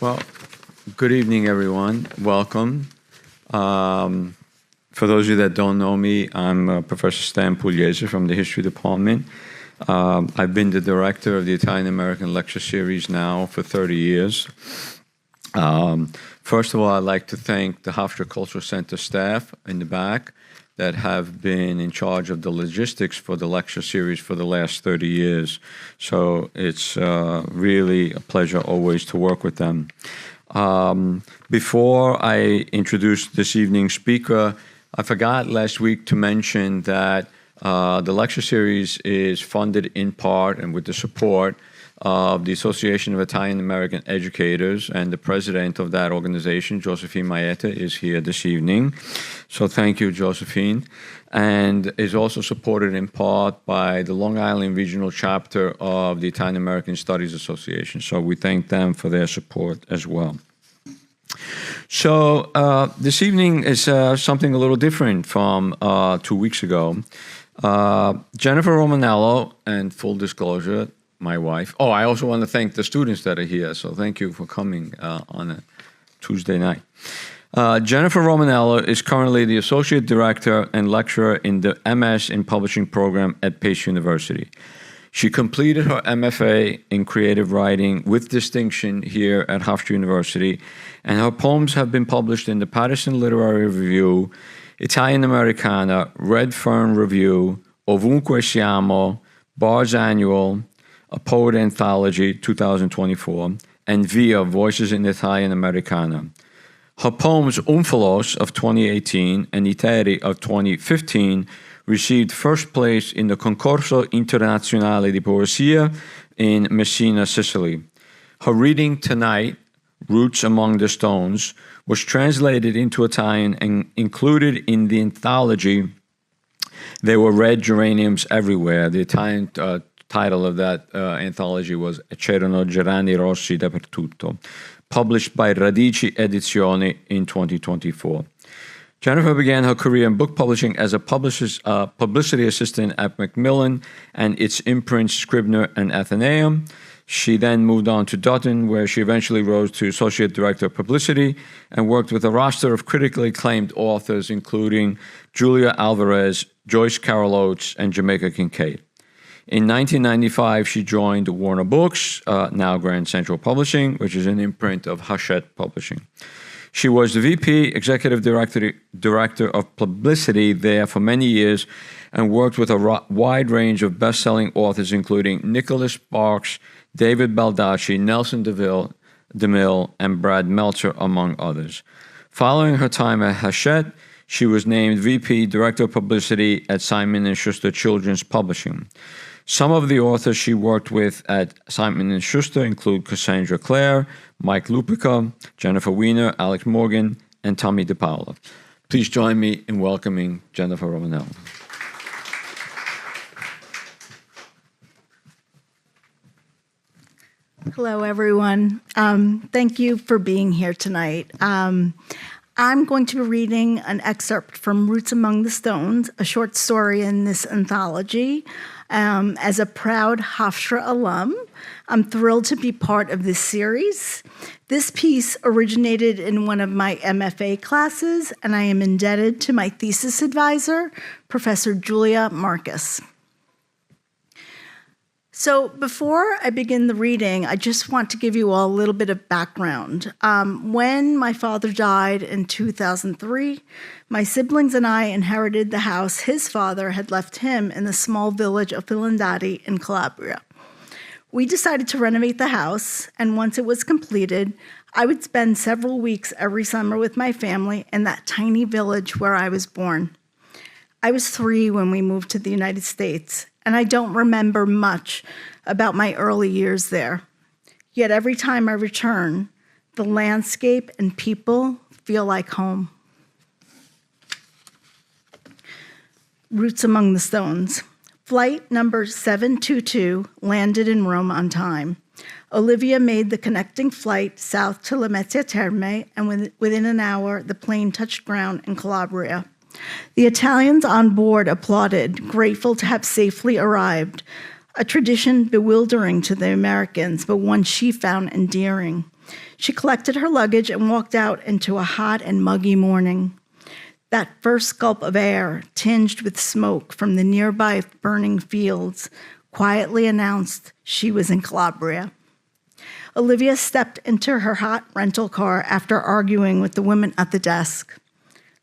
Well, good evening, everyone. Welcome. For those of you that don't know me, I'm Professor Stan Pugliese from the History Department. I've been the director of the Italian-American Lecture Series now for 30 years. First of all, I'd like to thank the HOFSTRA Cultural Center staff in the back that have been in charge of the logistics for the lecture series for the last 30 years. So it's really a pleasure always to work with them. Before I introduce this evening's speaker, I forgot last week to mention that the lecture series is funded in part and with the support of the Association of Italian-American Educators, and the president of that organization, Josephine Maeta, is here this evening. So thank you, Josephine. And is also supported in part by the Long Island Regional Chapter of the Italian-American Studies Association. So we thank them for their support as well. So this evening is something a little different from 2 weeks ago. Jennifer Romanello, and full disclosure, my wife. Oh, I also want to thank the students that are here, so thank you for coming on a Tuesday night. Jennifer Romanello is currently the Associate Director and Lecturer in the MS in Publishing program at Pace University. She completed her MFA in Creative Writing with distinction here at HOFSTRA University, and her poems have been published in the Patterson Literary Review, Italian Americana, Red Fern Review, Ovunque Siamo, Bards Annual, A Poet Anthology 2024, and Via Voices in Italian Americana. Her poems Umfalos of 2018 and Iteri of 2015 received first place in the Concorso Internazionale di Poesia in Messina, Sicily. Her reading tonight, Roots Among the Stones, was translated into Italian and included in the anthology They Were Red Geraniums Everywhere. The Italian title of that anthology was C'erano gerani rossi dappertutto, published by Radici Edizioni in 2024. Jennifer began her career in book publishing as a publicity assistant at Macmillan and its imprints Scribner and Athenaeum. She then moved on to Dutton, where she eventually rose to Associate Director of Publicity and worked with a roster of critically acclaimed authors, including Julia Alvarez, Joyce Carol Oates, and Jamaica Kincaid. In 1995, she joined Warner Books, now Grand Central Publishing, which is an imprint of Hachette Publishing. She was the VP, Executive Director of Publicity there for many years and worked with a wide range of best-selling authors, including Nicholas Sparks, David Baldacci, Nelson DeMille, and Brad Meltzer, among others. Following her time at Hachette, she was named VP, Director of Publicity at Simon & Schuster Children's Publishing. Some of the authors she worked with at Simon & Schuster include Cassandra Clare, Mike Lupica, Jennifer Weiner, Alex Morgan, and Tommy DePaola. Please join me in welcoming Jennifer Romanello. Hello, everyone. Thank you for being here tonight. I'm going to be reading an excerpt from Roots Among the Stones, a short story in this anthology. As a proud HOFSTRA alum, I'm thrilled to be part of this series. This piece originated in one of my MFA classes, and I am indebted to my thesis advisor, Professor Julia Marcus. So before I begin the reading, I just want to give you all a little bit of background. When my father died in 2003, my siblings and I inherited the house his father had left him in the small village of Filandati in Calabria. We decided to renovate the house, and once it was completed, I would spend several weeks every summer with my family in that tiny village where I was born. I was 3 when we moved to the United States, and I don't remember much about my early years there. Yet every time I return, the landscape and people feel like home. Roots Among the Stones. Flight number 722 landed in Rome on time. Olivia made the connecting flight south to Lamezia Terme, and within an hour, the plane touched ground in Calabria. The Italians on board applauded, grateful to have safely arrived, a tradition bewildering to the Americans, but one she found endearing. She collected her luggage and walked out into a hot and muggy morning. That first gulp of air, tinged with smoke from the nearby burning fields, quietly announced she was in Calabria. Olivia stepped into her hot rental car after arguing with the woman at the desk.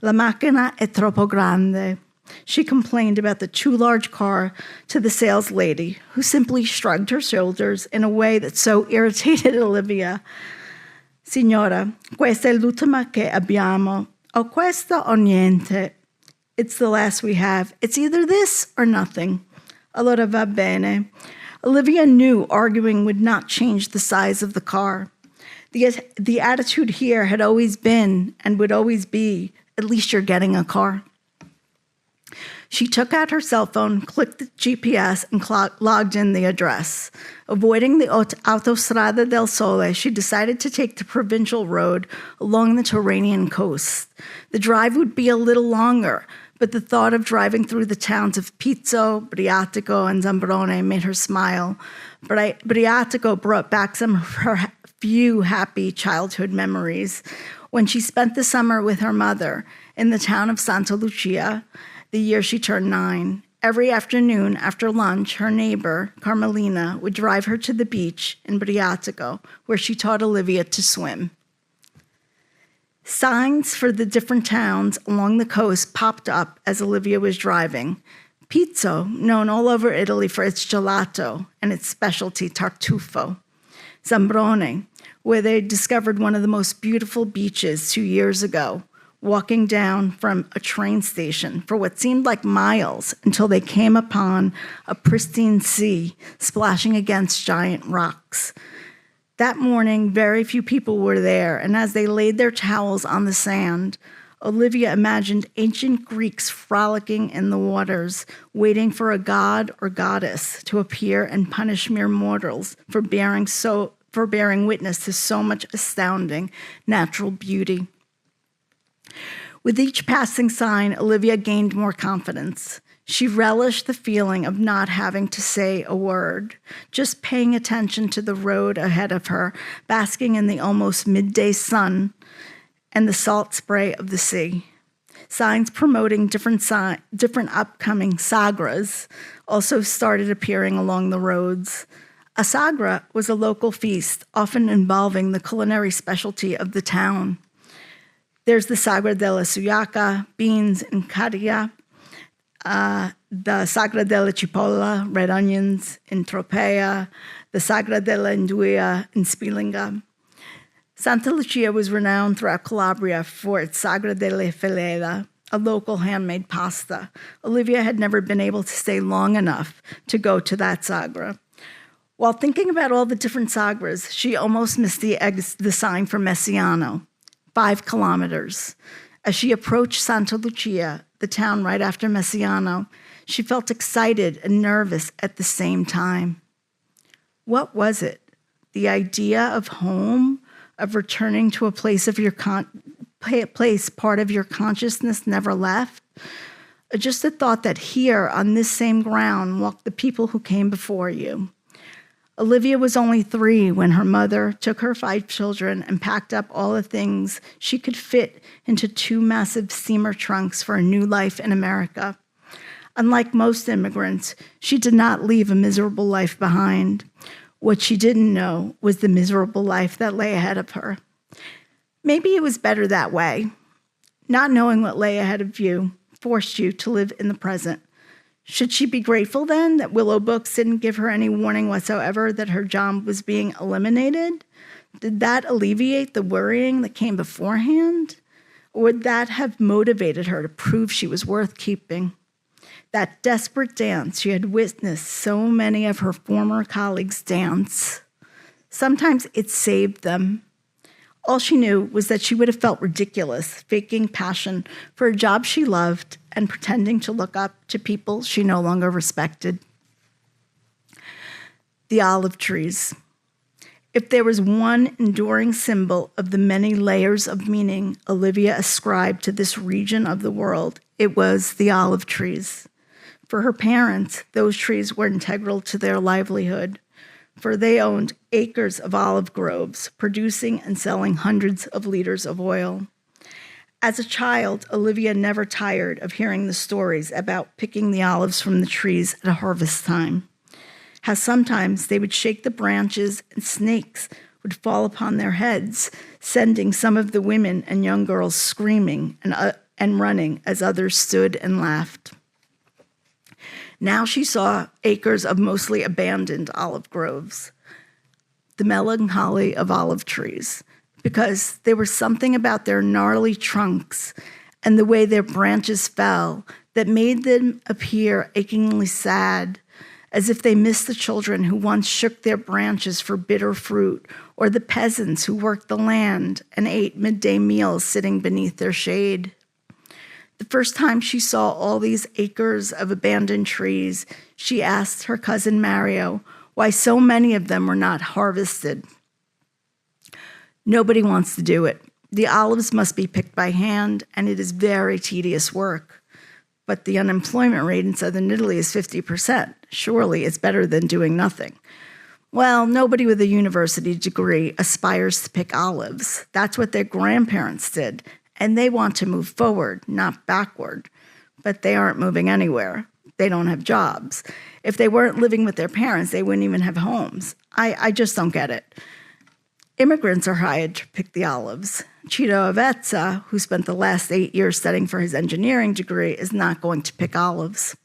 La macchina è troppo grande. She complained about the too large car to the sales lady, who simply shrugged her shoulders in a way that so irritated Olivia. Signora, questa è l'ultima che abbiamo. O questo o niente. It's the last we have. It's either this or nothing. Allora va bene. Olivia knew arguing would not change the size of the car. The attitude here had always been and would always be, at least you're getting a car. She took out her cell phone, clicked the GPS, and logged in the address. Avoiding the Autostrada del Sole, she decided to take the provincial road along the Turanian coast. The drive would be a little longer, but the thought of driving through the towns of Pizzo, Briatico, and Zambrone made her smile. Briatico brought back some of her few happy childhood memories when she spent the summer with her mother in the town of Santa Lucia, the year she turned 9. Every afternoon after lunch, her neighbor, Carmelina, would drive her to the beach in Briatico, where she taught Olivia to swim. Signs for the different towns along the coast popped up as Olivia was driving. Pizzo, known all over Italy for its gelato and its specialty tartufo. Zambrone, where they discovered one of the most beautiful beaches 2 years ago, walking down from a train station for what seemed like miles until they came upon a pristine sea splashing against giant rocks. That morning, very few people were there, and as they laid their towels on the sand, Olivia imagined ancient Greeks frolicking in the waters, waiting for a god or goddess to appear and punish mere mortals for bearing witness to so much astounding natural beauty. With each passing sign, Olivia gained more confidence. She relished the feeling of not having to say a word, just paying attention to the road ahead of her, basking in the almost midday sun and the salt spray of the sea. Signs promoting different upcoming sagras also started appearing along the roads. A sagra was a local feast, often involving the culinary specialty of the town. There's the Sagra della Suyaca, beans and caria, the Sagra della Cipolla, red onions in Tropea, the Sagra della Induia in Spilinga. Santa Lucia was renowned throughout Calabria for its Sagra della Feleda, a local handmade pasta. Olivia had never been able to stay long enough to go to that Sagra. While thinking about all the different sagras, she almost missed the sign for Messiano, 5 kilometers. As she approached Santa Lucia, the town right after Messiano, she felt excited and nervous at the same time. What was it? The idea of home, of returning to a place of your part of your consciousness never left? Just the thought that here, on this same ground, walked the people who came before you. Olivia was only 3 when her mother took her 5 children and packed up all the things she could fit into 2 massive steamer trunks for a new life in America. Unlike most immigrants, she did not leave a miserable life behind. What she didn't know was the miserable life that lay ahead of her. Maybe it was better that way. Not knowing what lay ahead of you forced you to live in the present. Should she be grateful then that Willow Books didn't give her any warning whatsoever that her job was being eliminated? Did that alleviate the worrying that came beforehand? Or would that have motivated her to prove she was worth keeping? That desperate dance she had witnessed so many of her former colleagues dance. Sometimes it saved them. All she knew was that she would have felt ridiculous, faking passion for a job she loved and pretending to look up to people she no longer respected. The olive trees. If there was one enduring symbol of the many layers of meaning Olivia ascribed to this region of the world, it was the olive trees. For her parents, those trees were integral to their livelihood. for they owned acres of olive groves, producing and selling hundreds of liters of oil. As a child, Olivia never tired of hearing the stories about picking the olives from the trees at harvest time. How sometimes they would shake the branches and snakes would fall upon their heads, sending some of the women and young girls screaming and running as others stood and laughed. Now she saw acres of mostly abandoned olive groves, the melancholy of olive trees, because there was something about their gnarly trunks and the way their branches fell that made them appear achingly sad, as if they missed the children who once shook their branches for bitter fruit, or the peasants who worked the land and ate midday meals sitting beneath their shade. The first time she saw all these acres of abandoned trees, she asked her cousin Mario why so many of them were not harvested. Nobody wants to do it. The olives must be picked by hand, and it is very tedious work. But the unemployment rate in southern Italy is 50%. Surely it's better than doing nothing. Well, nobody with a university degree aspires to pick olives. That's what their grandparents did, and they want to move forward, not backward. But they aren't moving anywhere. They don't have jobs. If they weren't living with their parents, they wouldn't even have homes. I just don't get it. Immigrants are hired to pick the olives. Cito Avezza, who spent the last 8 years studying for his engineering degree, is not going to pick olives.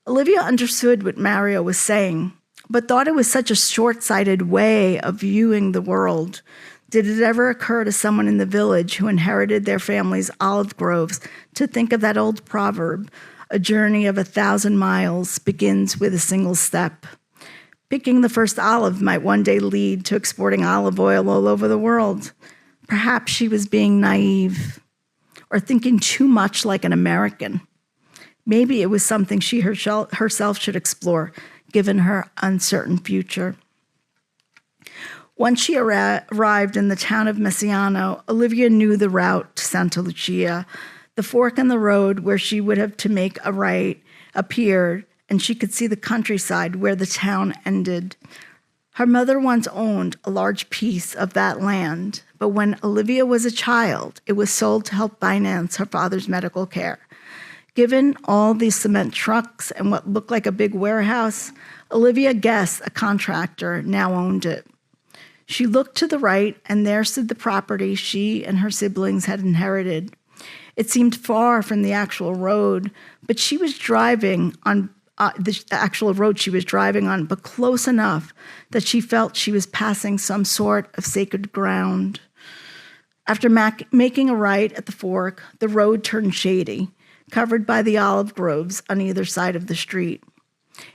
Olivia understood what Mario was saying, but thought it was such a short-sighted way of viewing the world. Did it ever occur to someone in the village who inherited their family's olive groves to think of that old proverb, a journey of 1,000 miles begins with a single step? Picking the first olive might one day lead to exporting olive oil all over the world. Perhaps she was being naive or thinking too much like an American. Maybe it was something she herself should explore, given her uncertain future. Once she arrived in the town of Messiano, Olivia knew the route to Santa Lucia. The fork in the road where she would have to make a right appeared, and she could see the countryside where the town ended. Her mother once owned a large piece of that land, but when Olivia was a child, it was sold to help finance her father's medical care. Given all these cement trucks and what looked like a big warehouse, Olivia guessed a contractor now owned it. She looked to the right, and there stood the property she and her siblings had inherited. It seemed far from the actual road, but she was driving on the actual road she was driving on, but close enough that she felt she was passing some sort of sacred ground. After making a right at the fork, the road turned shady, covered by the olive groves on either side of the street.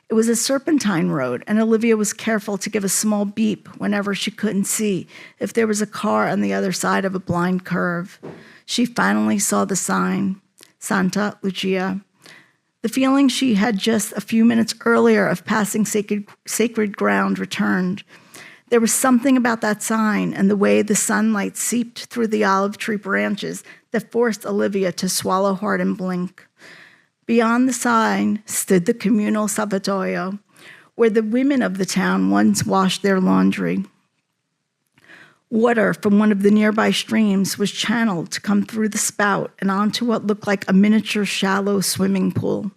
It was a serpentine road, and Olivia was careful to give a small beep whenever she couldn't see if there was a car on the other side of a blind curve. She finally saw the sign, Santa Lucia. The feeling she had just a few minutes earlier of passing sacred ground returned. There was something about that sign and the way the sunlight seeped through the olive tree branches that forced Olivia to swallow hard and blink. Beyond the sign stood the communal salvatoio, where the women of the town once washed their laundry. Water from one of the nearby streams was channeled to come through the spout and onto what looked like a miniature shallow swimming pool.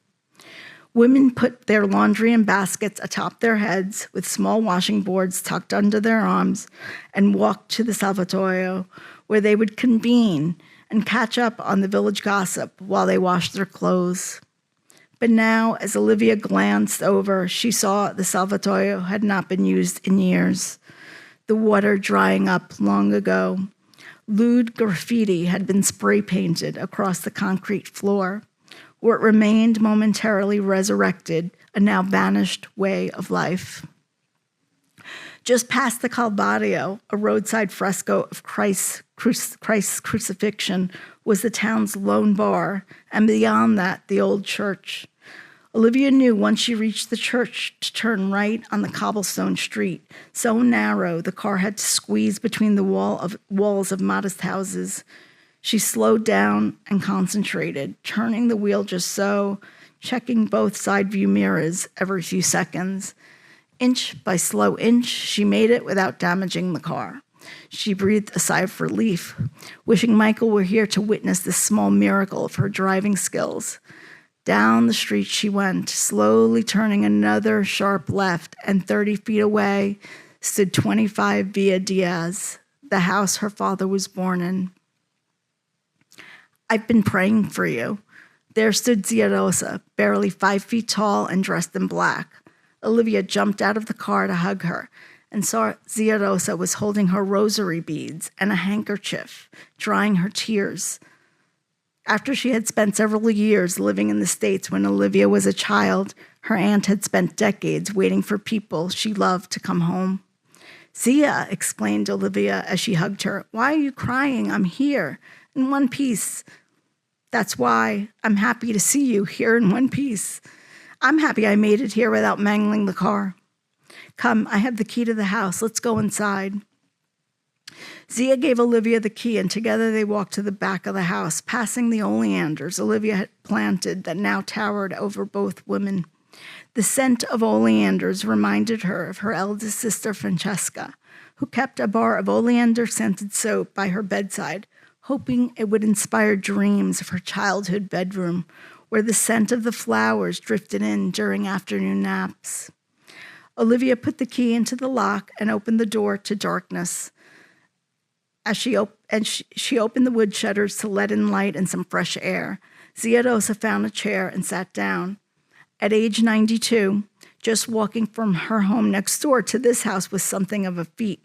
Women put their laundry in baskets atop their heads with small washing boards tucked under their arms and walked to the salvatoio, where they would convene and catch up on the village gossip while they washed their clothes. But now, as Olivia glanced over, she saw the salvatoio had not been used in years, the water drying up long ago. Lewd graffiti had been spray painted across the concrete floor, where it remained momentarily resurrected, a now vanished way of life. Just past the Calvario, a roadside fresco of Christ's crucifixion, was the town's lone bar, and beyond that, the old church. Olivia knew once she reached the church to turn right on the cobblestone street, so narrow the car had to squeeze between the walls of modest houses. She slowed down and concentrated, turning the wheel just so, checking both side view mirrors every few seconds. Inch by slow inch, she made it without damaging the car. She breathed a sigh of relief, wishing Michael were here to witness this small miracle of her driving skills. Down the street she went, slowly turning another sharp left, and 30 feet away stood 25 Villa Diaz, the house her father was born in. I've been praying for you. There stood Zia Rosa, barely 5 feet tall and dressed in black. Olivia jumped out of the car to hug her and saw Zia Rosa was holding her rosary beads and a handkerchief, drying her tears. After she had spent several years living in the States when Olivia was a child, her aunt had spent decades waiting for people she loved to come home. Zia, explained Olivia as she hugged her, why are you crying? I'm here, in one piece. That's why I'm happy to see you here in one piece. I'm happy I made it here without mangling the car. Come, I have the key to the house. Let's go inside. Zia gave Olivia the key, and together they walked to the back of the house, passing the oleanders Olivia had planted that now towered over both women. The scent of oleanders reminded her of her eldest sister, Francesca, who kept a bar of oleander-scented soap by her bedside, hoping it would inspire dreams of her childhood bedroom, where the scent of the flowers drifted in during afternoon naps. Olivia put the key into the lock and opened the door to darkness. As she opened the wood shutters to let in light and some fresh air, Zia Rosa found a chair and sat down. At age 92, just walking from her home next door to this house was something of a feat.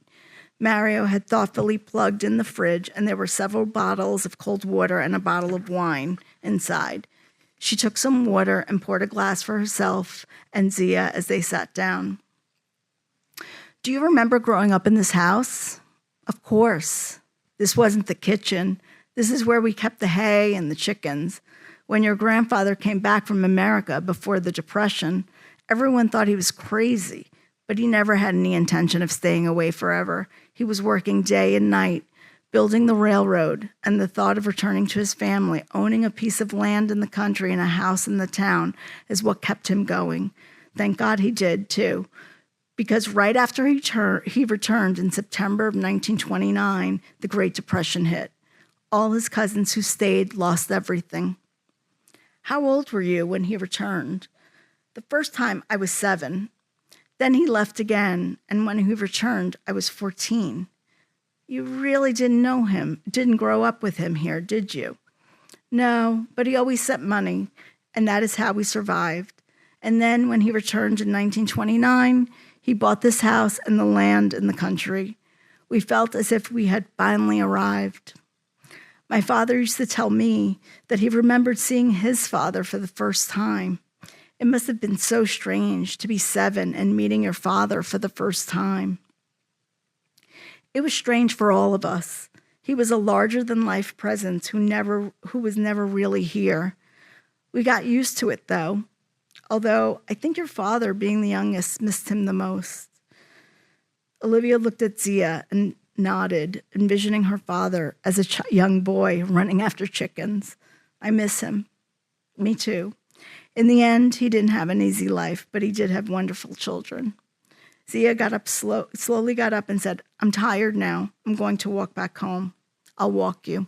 Mario had thoughtfully plugged in the fridge, and there were several bottles of cold water and a bottle of wine inside. She took some water and poured a glass for herself and Zia as they sat down. Do you remember growing up in this house? Of course. This wasn't the kitchen. This is where we kept the hay and the chickens. When your grandfather came back from America before the Depression, everyone thought he was crazy, but he never had any intention of staying away forever. He was working day and night, building the railroad, and the thought of returning to his family, owning a piece of land in the country and a house in the town, is what kept him going. Thank God he did, too, because right after he returned in September of 1929, the Great Depression hit. All his cousins who stayed lost everything. How old were you when he returned? The first time I was 7. Then he left again, and when he returned, I was 14. You really didn't know him, didn't grow up with him here, did you? No, but he always sent money, and that is how we survived. And then when he returned in 1929, he bought this house and the land in the country. We felt as if we had finally arrived. My father used to tell me that he remembered seeing his father for the first time. It must have been so strange to be 7 and meeting your father for the first time. It was strange for all of us. He was a larger-than-life presence who was never really here. We got used to it, though, although I think your father, being the youngest, missed him the most. Olivia looked at Zia and nodded, envisioning her father as a young boy running after chickens. I miss him. Me too. In the end, he didn't have an easy life, but he did have wonderful children. Zia slowly got up and said, I'm tired now. I'm going to walk back home. I'll walk you.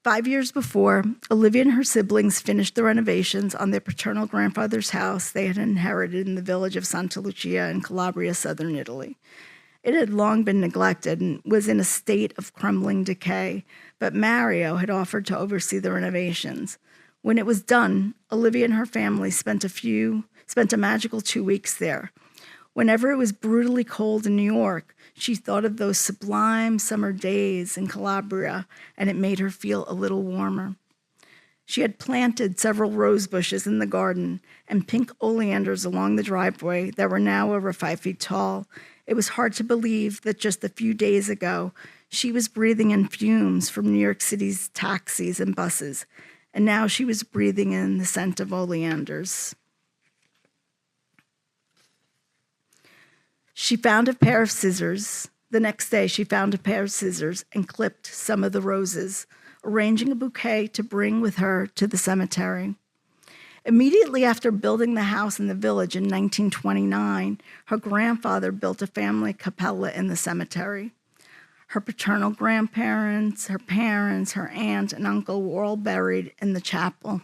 5 years before, Olivia and her siblings finished the renovations on their paternal grandfather's house they had inherited in the village of Santa Lucia in Calabria, southern Italy. It had long been neglected and was in a state of crumbling decay, but Mario had offered to oversee the renovations. When it was done, Olivia and her family spent a magical 2 weeks there. Whenever it was brutally cold in New York, she thought of those sublime summer days in Calabria, and it made her feel a little warmer. She had planted several rose bushes in the garden and pink oleanders along the driveway that were now over 5 feet tall. It was hard to believe that just a few days ago, she was breathing in fumes from New York City's taxis and buses, and now she was breathing in the scent of oleanders. She found a pair of scissors. The next day, she found a pair of scissors and clipped some of the roses, arranging a bouquet to bring with her to the cemetery. Immediately after building the house in the village in 1929, her grandfather built a family capella in the cemetery. Her paternal grandparents, her parents, her aunt, and uncle were all buried in the chapel.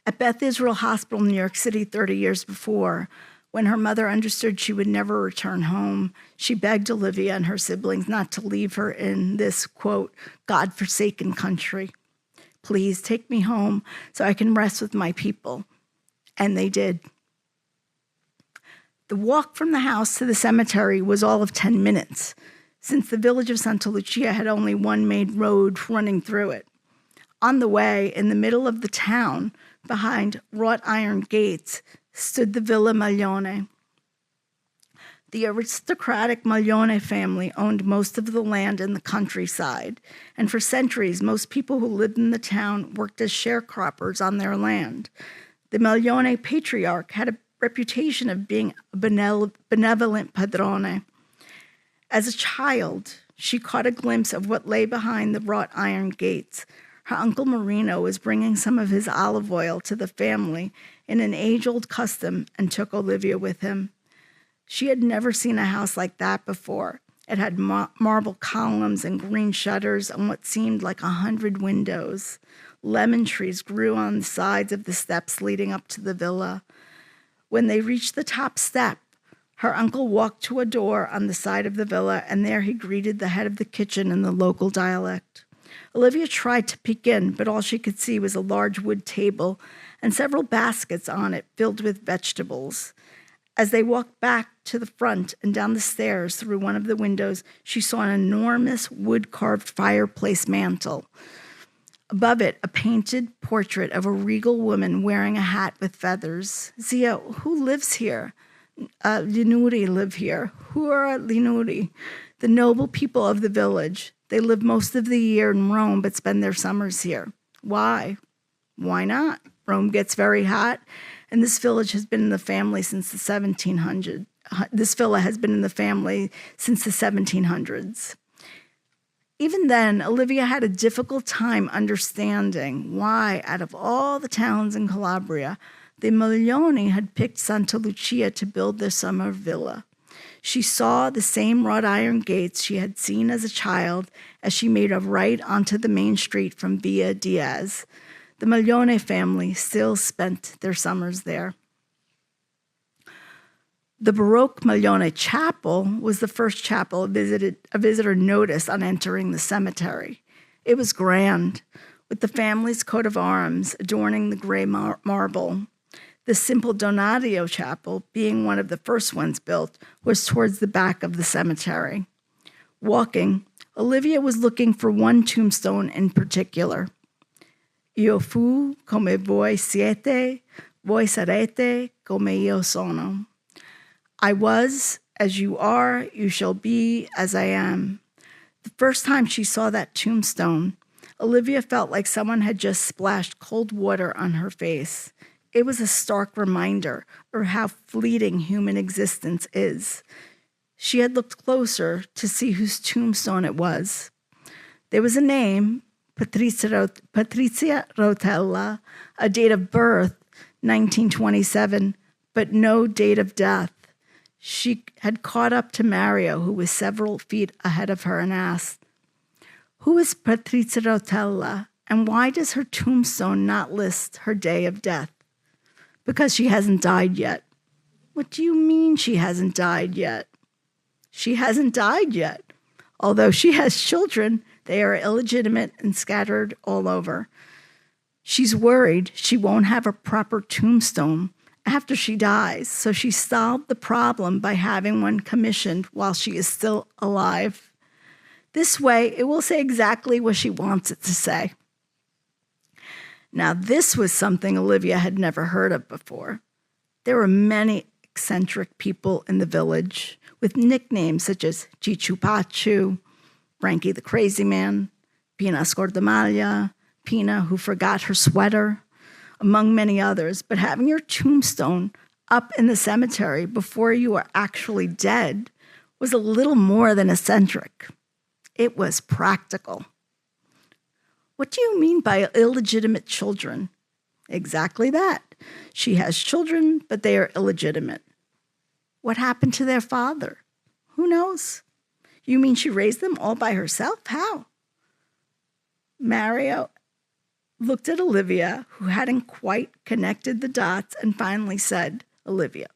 At Beth Israel Hospital in New York City 30 years before, when her mother understood she would never return home, she begged Olivia and her siblings not to leave her in this, quote, God-forsaken country. Please take me home so I can rest with my people. And they did. The walk from the house to the cemetery was all of 10 minutes, since the village of Santa Lucia had only one main road running through it. On the way, in the middle of the town, behind wrought iron gates, stood the Villa Maglione. The aristocratic Maglione family owned most of the land in the countryside, and for centuries, most people who lived in the town worked as sharecroppers on their land. The Maglione patriarch had a reputation of being a benevolent padrone. As a child, she caught a glimpse of what lay behind the wrought iron gates. Her uncle Marino was bringing some of his olive oil to the family in an age-old custom and took Olivia with him. She had never seen a house like that before. It had marble columns and green shutters and what seemed like 100 windows. Lemon trees grew on the sides of the steps leading up to the villa. When they reached the top step, her uncle walked to a door on the side of the villa, and there he greeted the head of the kitchen in the local dialect. Olivia tried to peek in, but all she could see was a large wood table and several baskets on it filled with vegetables. As they walked back to the front and down the stairs through one of the windows, she saw an enormous wood-carved fireplace mantel. Above it, a painted portrait of a regal woman wearing a hat with feathers. Zia, who lives here? Linuri live here. Who are Linuri? The noble people of the village. They live most of the year in Rome, but spend their summers here. Why? Why not? Rome gets very hot, and this village has been in the family since the 1700s. This villa has been in the family since the 1700s. Even then, Olivia had a difficult time understanding why, out of all the towns in Calabria, the Maglione had picked Santa Lucia to build their summer villa. She saw the same wrought iron gates she had seen as a child as she made a right onto the main street from Via Diaz. The Maglione family still spent their summers there. The Baroque Maglione Chapel was the first chapel a visitor noticed on entering the cemetery. It was grand, with the family's coat of arms adorning the gray marble. The simple Donadio Chapel, being one of the first ones built, was towards the back of the cemetery. Walking, Olivia was looking for one tombstone in particular. Io fu come voi siete, voi sarete come io sono. I was as you are, you shall be as I am. The first time she saw that tombstone, Olivia felt like someone had just splashed cold water on her face. It was a stark reminder of how fleeting human existence is. She had looked closer to see whose tombstone it was. There was a name, Patrizia Rotella, a date of birth, 1927, but no date of death. She had caught up to Mario, who was several feet ahead of her, and asked, "Who is Patrizia Rotella, and why does her tombstone not list her day of death?" "Because she hasn't died yet." "What do you mean she hasn't died yet?" "She hasn't died yet. Although she has children, they are illegitimate and scattered all over. She's worried she won't have a proper tombstone after she dies, so she solved the problem by having one commissioned while she is still alive. This way, it will say exactly what she wants it to say." Now, this was something Olivia had never heard of before. There were many eccentric people in the village with nicknames such as Chichu Pachu, Frankie the Crazy Man, Pina Scordamaglia, Pina who forgot her sweater, among many others. But having your tombstone up in the cemetery before you were actually dead was a little more than eccentric. It was practical. "What do you mean by illegitimate children?" Exactly that. She has children, but they are illegitimate. What happened to their father? Who knows? You mean she raised them all by herself? How? Mario looked at Olivia, who hadn't quite connected the dots, and finally said, Olivia,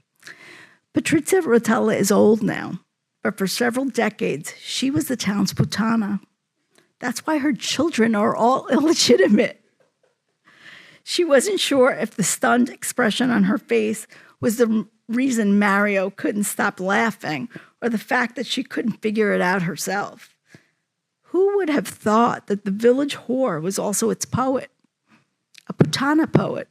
Patrizia Rotella is old now, but for several decades, she was the town's putana. That's why her children are all illegitimate. She wasn't sure if the stunned expression on her face was the reason Mario couldn't stop laughing or the fact that she couldn't figure it out herself. Who would have thought that the village whore was also its poet, a putana poet?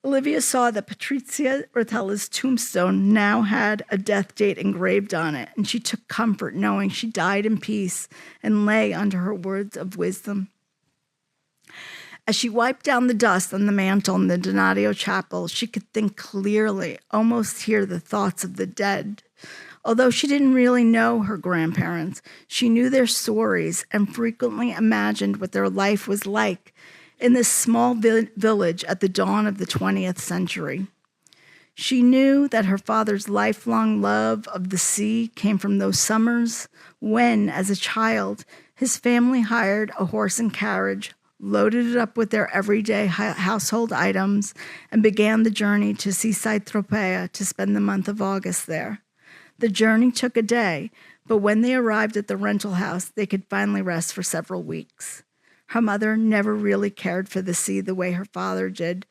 Olivia saw that Patrizia Rotella's tombstone now had a death date engraved on it, and she took comfort knowing she died in peace and lay under her words of wisdom. As she wiped down the dust on the mantle in the Donadio chapel, she could think clearly, almost hear the thoughts of the dead. Although she didn't really know her grandparents, she knew their stories and frequently imagined what their life was like in this small village at the dawn of the 20th century. She knew that her father's lifelong love of the sea came from those summers when, as a child, his family hired a horse and carriage, loaded it up with their everyday household items, and began the journey to seaside Tropea to spend the month of August there. The journey took a day, but when they arrived at the rental house, they could finally rest for several weeks. Her mother never really cared for the sea the way her father did,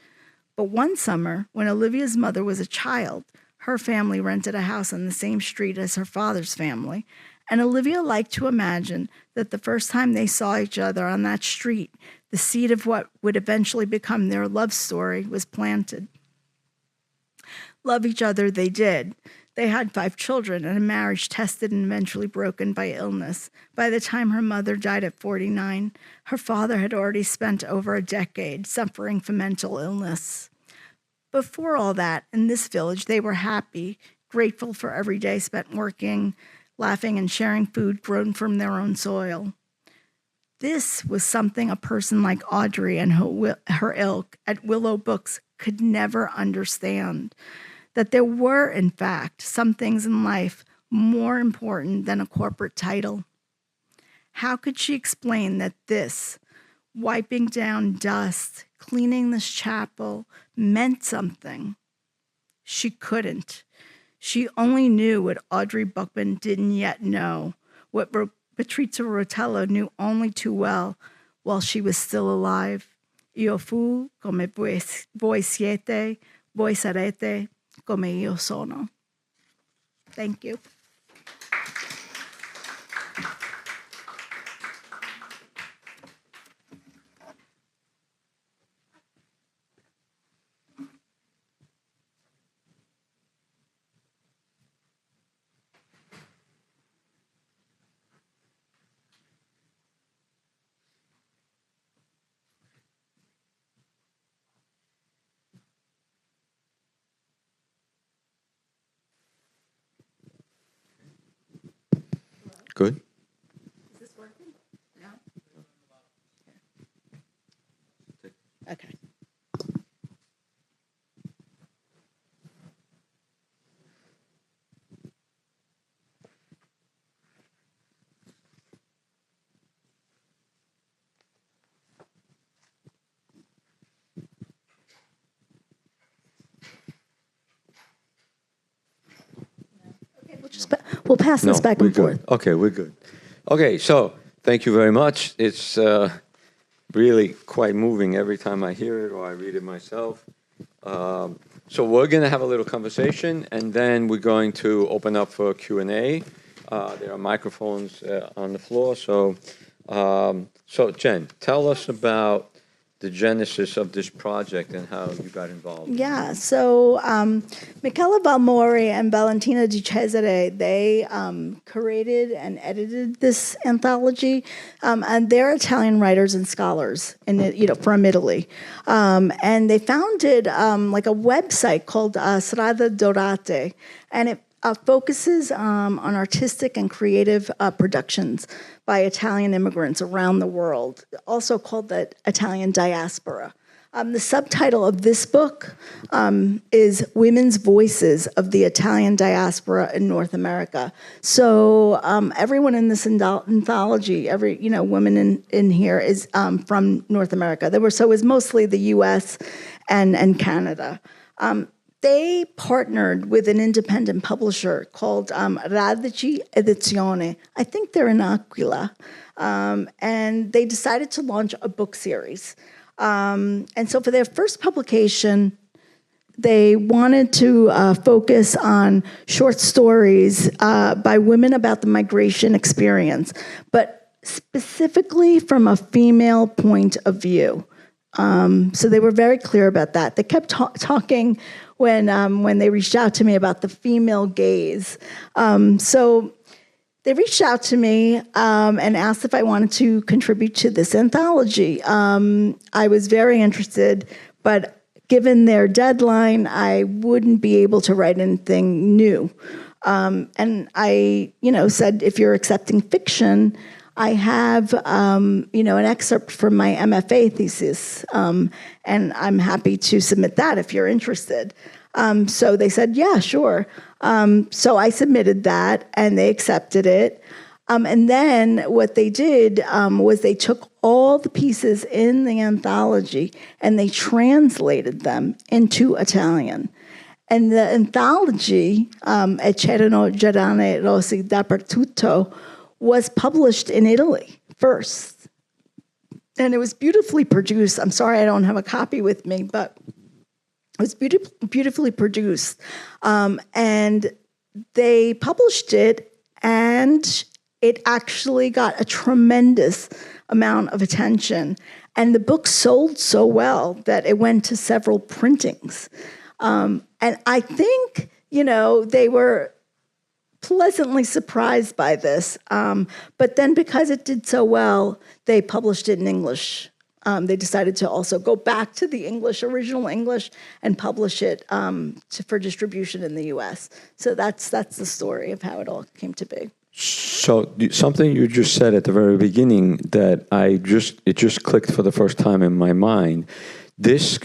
but one summer, when Olivia's mother was a child, her family rented a house on the same street as her father's family, and Olivia liked to imagine that the first time they saw each other on that street, the seed of what would eventually become their love story was planted. Love each other they did. They had 5 children and a marriage tested and eventually broken by illness. By the time her mother died at 49, her father had already spent over a decade suffering from mental illness. Before all that, in this village, they were happy, grateful for every day spent working, laughing, and sharing food grown from their own soil. This was something a person like Audrey and her ilk at Willow Books could never understand. That there were, in fact, some things in life more important than a corporate title. How could she explain that this, wiping down dust, cleaning this chapel, meant something? She couldn't. She only knew what Audrey Buckman didn't yet know, what Patrizia Rotella knew only too well while she was still alive. Io fu come voi siete, voi sarete come io sono. Thank you. Good. Is this working? No? Okay. We'll pass this back and forth. Okay, we're good. Okay, so thank you very much. It's really quite moving every time I hear it or I read it myself. So we're going to have a little conversation, and then we're going to open up for Q&A. There are microphones on the floor. So Jen, tell us about the genesis of this project and how you got involved. Yeah, so Michela Valmori and Valentina Di Cesare, they created and edited this anthology, and they're Italian writers and scholars from Italy. And they founded like a website called Strade Dorate, and it focuses on artistic and creative productions by Italian immigrants around the world, also called the Italian diaspora. The subtitle of this book is Women's Voices of the Italian Diaspora in North America. So everyone in this anthology, every woman in here is from North America. So it was mostly the U.S. and Canada. They partnered with an independent publisher called Radici Edizione. I think they're in Aquila. And they decided to launch a book series. And so for their first publication, they wanted to focus on short stories by women about the migration experience, but specifically from a female point of view. So they were very clear about that. They kept talking when they reached out to me about the female gaze. So they reached out to me and asked if I wanted to contribute to this anthology. I was very interested, but given their deadline, I wouldn't be able to write anything new. And I, said, if you're accepting fiction, I have, an excerpt from my MFA thesis, and I'm happy to submit that if you're interested. So they said, yeah, sure. So I submitted that, and they accepted it. And then what they did was they took all the pieces in the anthology, and they translated them into Italian. And the anthology, E c'erano gerane rossi dappertutto, was published in Italy first. And it was beautifully produced. I'm sorry I don't have a copy with me, but it was beautifully produced. And they published it, and it actually got a tremendous amount of attention. And the book sold so well that it went to several printings. And I think, they were pleasantly surprised by this. But then because it did so well, they published it in English. They decided to also go back to the original English, and publish it for distribution in the U.S. So that's the story of how it all came to be. So something you just said at the very beginning that it just clicked for the first time in my mind. This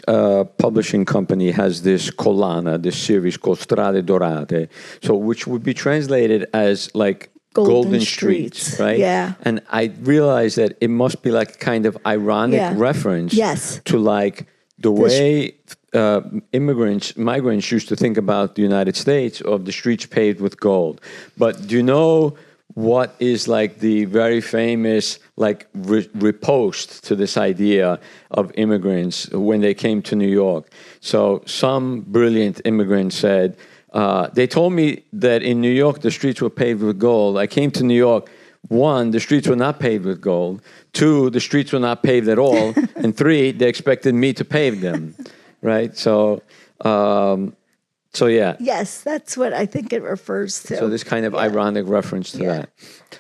publishing company has this collana, this series called Strade Dorate, so which would be translated as like Golden Streets, right? Yeah. And I realized that it must be like kind of ironic reference to like the way migrants used to think about the United States, of the streets paved with gold. But do you know what is like the very famous like riposte to this idea of immigrants when they came to New York? So some brilliant immigrant said, they told me that in New York the streets were paved with gold. I came to New York. 1, the streets were not paved with gold. 2, the streets were not paved at all. And 3, they expected me to pave them, right? So yeah. Yes, that's what I think it refers to. So this kind of ironic reference to that.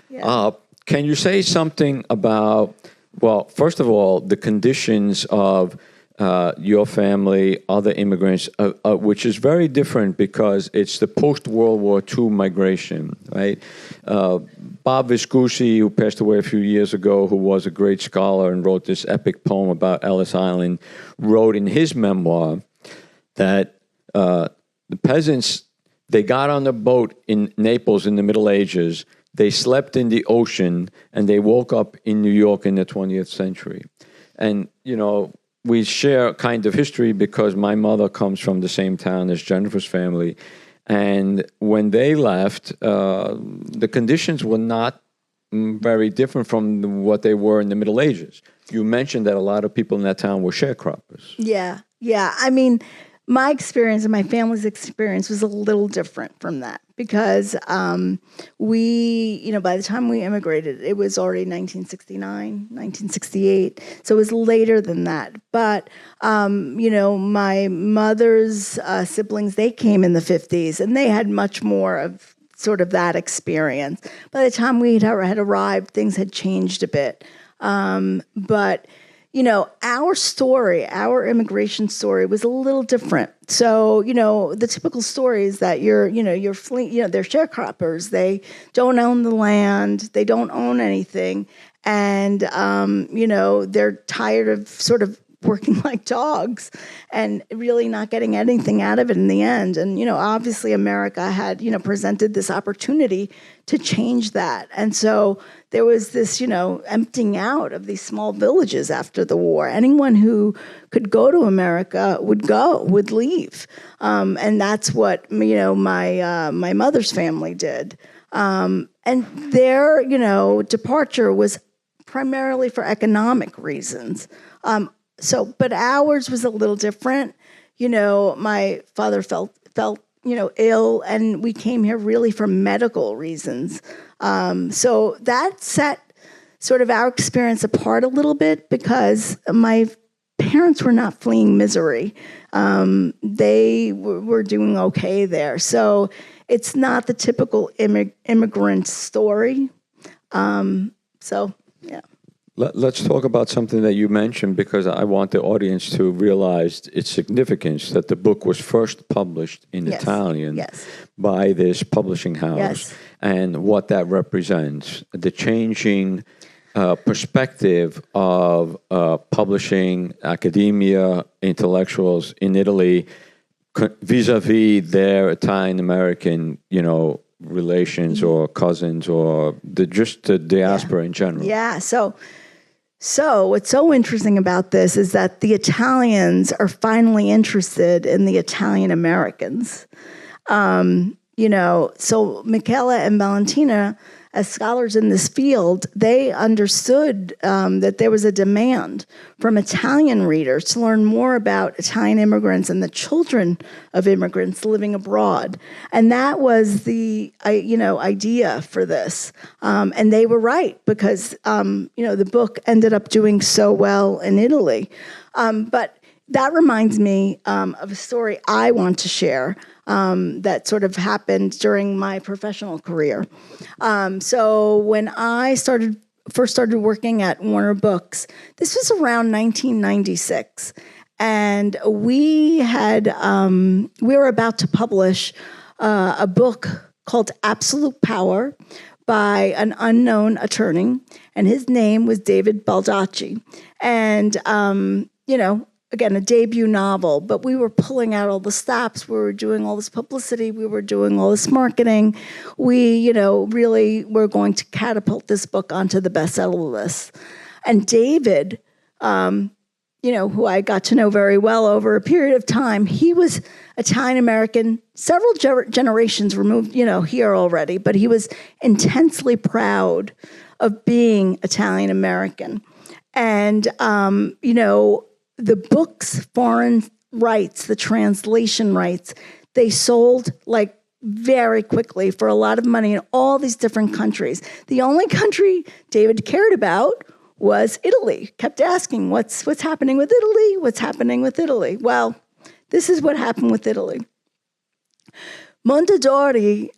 Yeah. Can you say something about, well, first of all, the conditions of your family, other immigrants, which is very different because it's the post-World War II migration, right? Bob Viscusi, who passed away a few years ago, who was a great scholar and wrote this epic poem about Ellis Island, wrote in his memoir that the peasants, they got on a boat in Naples in the Middle Ages, they slept in the ocean, and they woke up in New York in the 20th century. And, we share kind of history because my mother comes from the same town as Jennifer's family. And when they left, the conditions were not very different from what they were in the Middle Ages. You mentioned that a lot of people in that town were sharecroppers. Yeah. I mean, my experience and my family's experience was a little different from that because we, by the time we immigrated, it was already 1969, 1968. So it was later than that. But, my mother's siblings, they came in the 50s, and they had much more of sort of that experience. By the time we had arrived, things had changed a bit. But our story, our immigration story was a little different. So, the typical story is that you're fleeing, they're sharecroppers. They don't own the land. They don't own anything. And, they're tired of sort of working like dogs and really not getting anything out of it in the end. And, obviously America had, presented this opportunity to change that. And so there was this, emptying out of these small villages after the war. Anyone who could go to America would leave. And that's what, my mother's family did. And their, departure was primarily for economic reasons. But ours was a little different. My father felt ill, and we came here really for medical reasons. So that set sort of our experience apart a little bit because my parents were not fleeing misery. They were doing okay there. So it's not the typical immigrant story. Yeah. Let's talk about something that you mentioned, because I want the audience to realize its significance, that the book was first published in Italian by this publishing house, and what that represents, the changing perspective of publishing academia, intellectuals in Italy vis-a-vis their Italian-American, relations or cousins or just the diaspora in general. Yeah, so what's so interesting about this is that the Italians are finally interested in the Italian Americans. So Michela and Valentina, as scholars in this field, they understood that there was a demand from Italian readers to learn more about Italian immigrants and the children of immigrants living abroad. And that was the idea for this. And they were right, because the book ended up doing so well in Italy. But that reminds me of a story I want to share that sort of happened during my professional career. So when I first started working at Warner Books, this was around 1996, and we were about to publish a book called Absolute Power by an unknown attorney, and his name was David Baldacci. And again, a debut novel, but we were pulling out all the stops. We were doing all this publicity. We were doing all this marketing. We, really were going to catapult this book onto the bestseller list. And David, who I got to know very well over a period of time, he was Italian-American, several generations removed, here already, but he was intensely proud of being Italian-American. And, the book's foreign rights, the translation rights, they sold like very quickly for a lot of money in all these different countries. The only country David cared about was Italy. Kept asking, what's happening with Italy? What's happening with Italy? Well, this is what happened with Italy. Mondadori,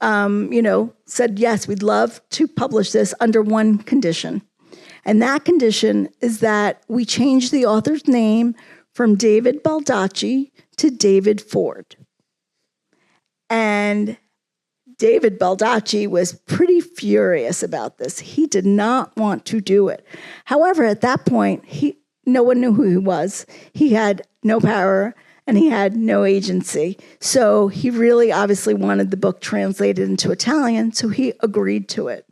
said, yes, we'd love to publish this under one condition. And that condition is that we change the author's name from David Baldacci to David Ford. And David Baldacci was pretty furious about this. He did not want to do it. However, at that point, no one knew who he was. He had no power, and he had no agency. So he really obviously wanted the book translated into Italian, so he agreed to it.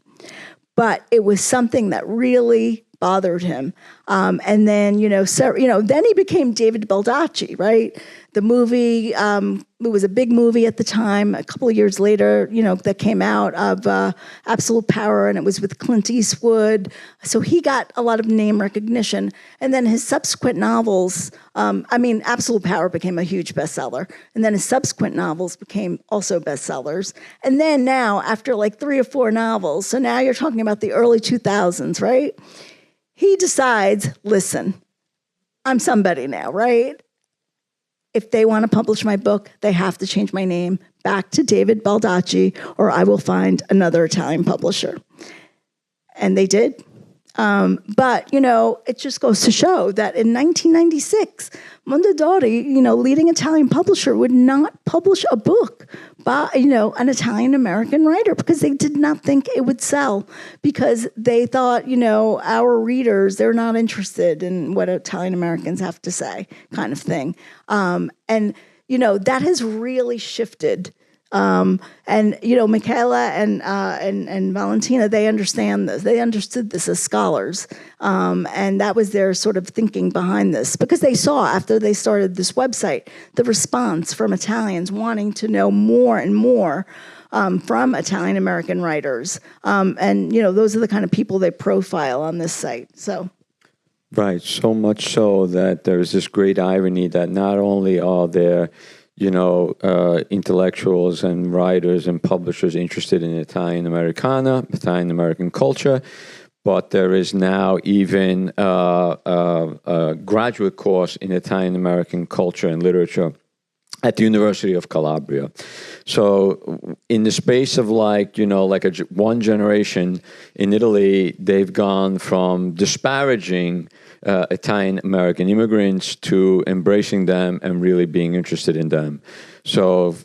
But it was something that really bothered him. And then, then he became David Baldacci, right? The movie, it was a big movie at the time, a couple of years later, that came out of Absolute Power, and it was with Clint Eastwood. So he got a lot of name recognition. And then his subsequent novels, Absolute Power became a huge bestseller. And then his subsequent novels became also bestsellers. And then now, after like 3 or 4 novels, so now you're talking about the early 2000s, right? He decides, listen, I'm somebody now, right? If they want to publish my book, they have to change my name back to David Baldacci, or I will find another Italian publisher. And they did. But, it just goes to show that in 1996, Mondadori, leading Italian publisher, would not publish a book by, an Italian-American writer because they did not think it would sell, because they thought, our readers, they're not interested in what Italian-Americans have to say, kind of thing. And that has really shifted. Michaela and Valentina, they understand this. They understood this as scholars. And that was their sort of thinking behind this, because they saw, after they started this website, the response from Italians wanting to know more and more from Italian-American writers. Those are the kind of people they profile on this site. So. Right, so much so that there's this great irony that not only are there intellectuals and writers and publishers interested in Italian Americana, Italian American culture, but there is now even a graduate course in Italian American culture and literature at the University of Calabria. So in the space of one generation in Italy, they've gone from disparaging Italian American immigrants to embracing them and really being interested in them. So,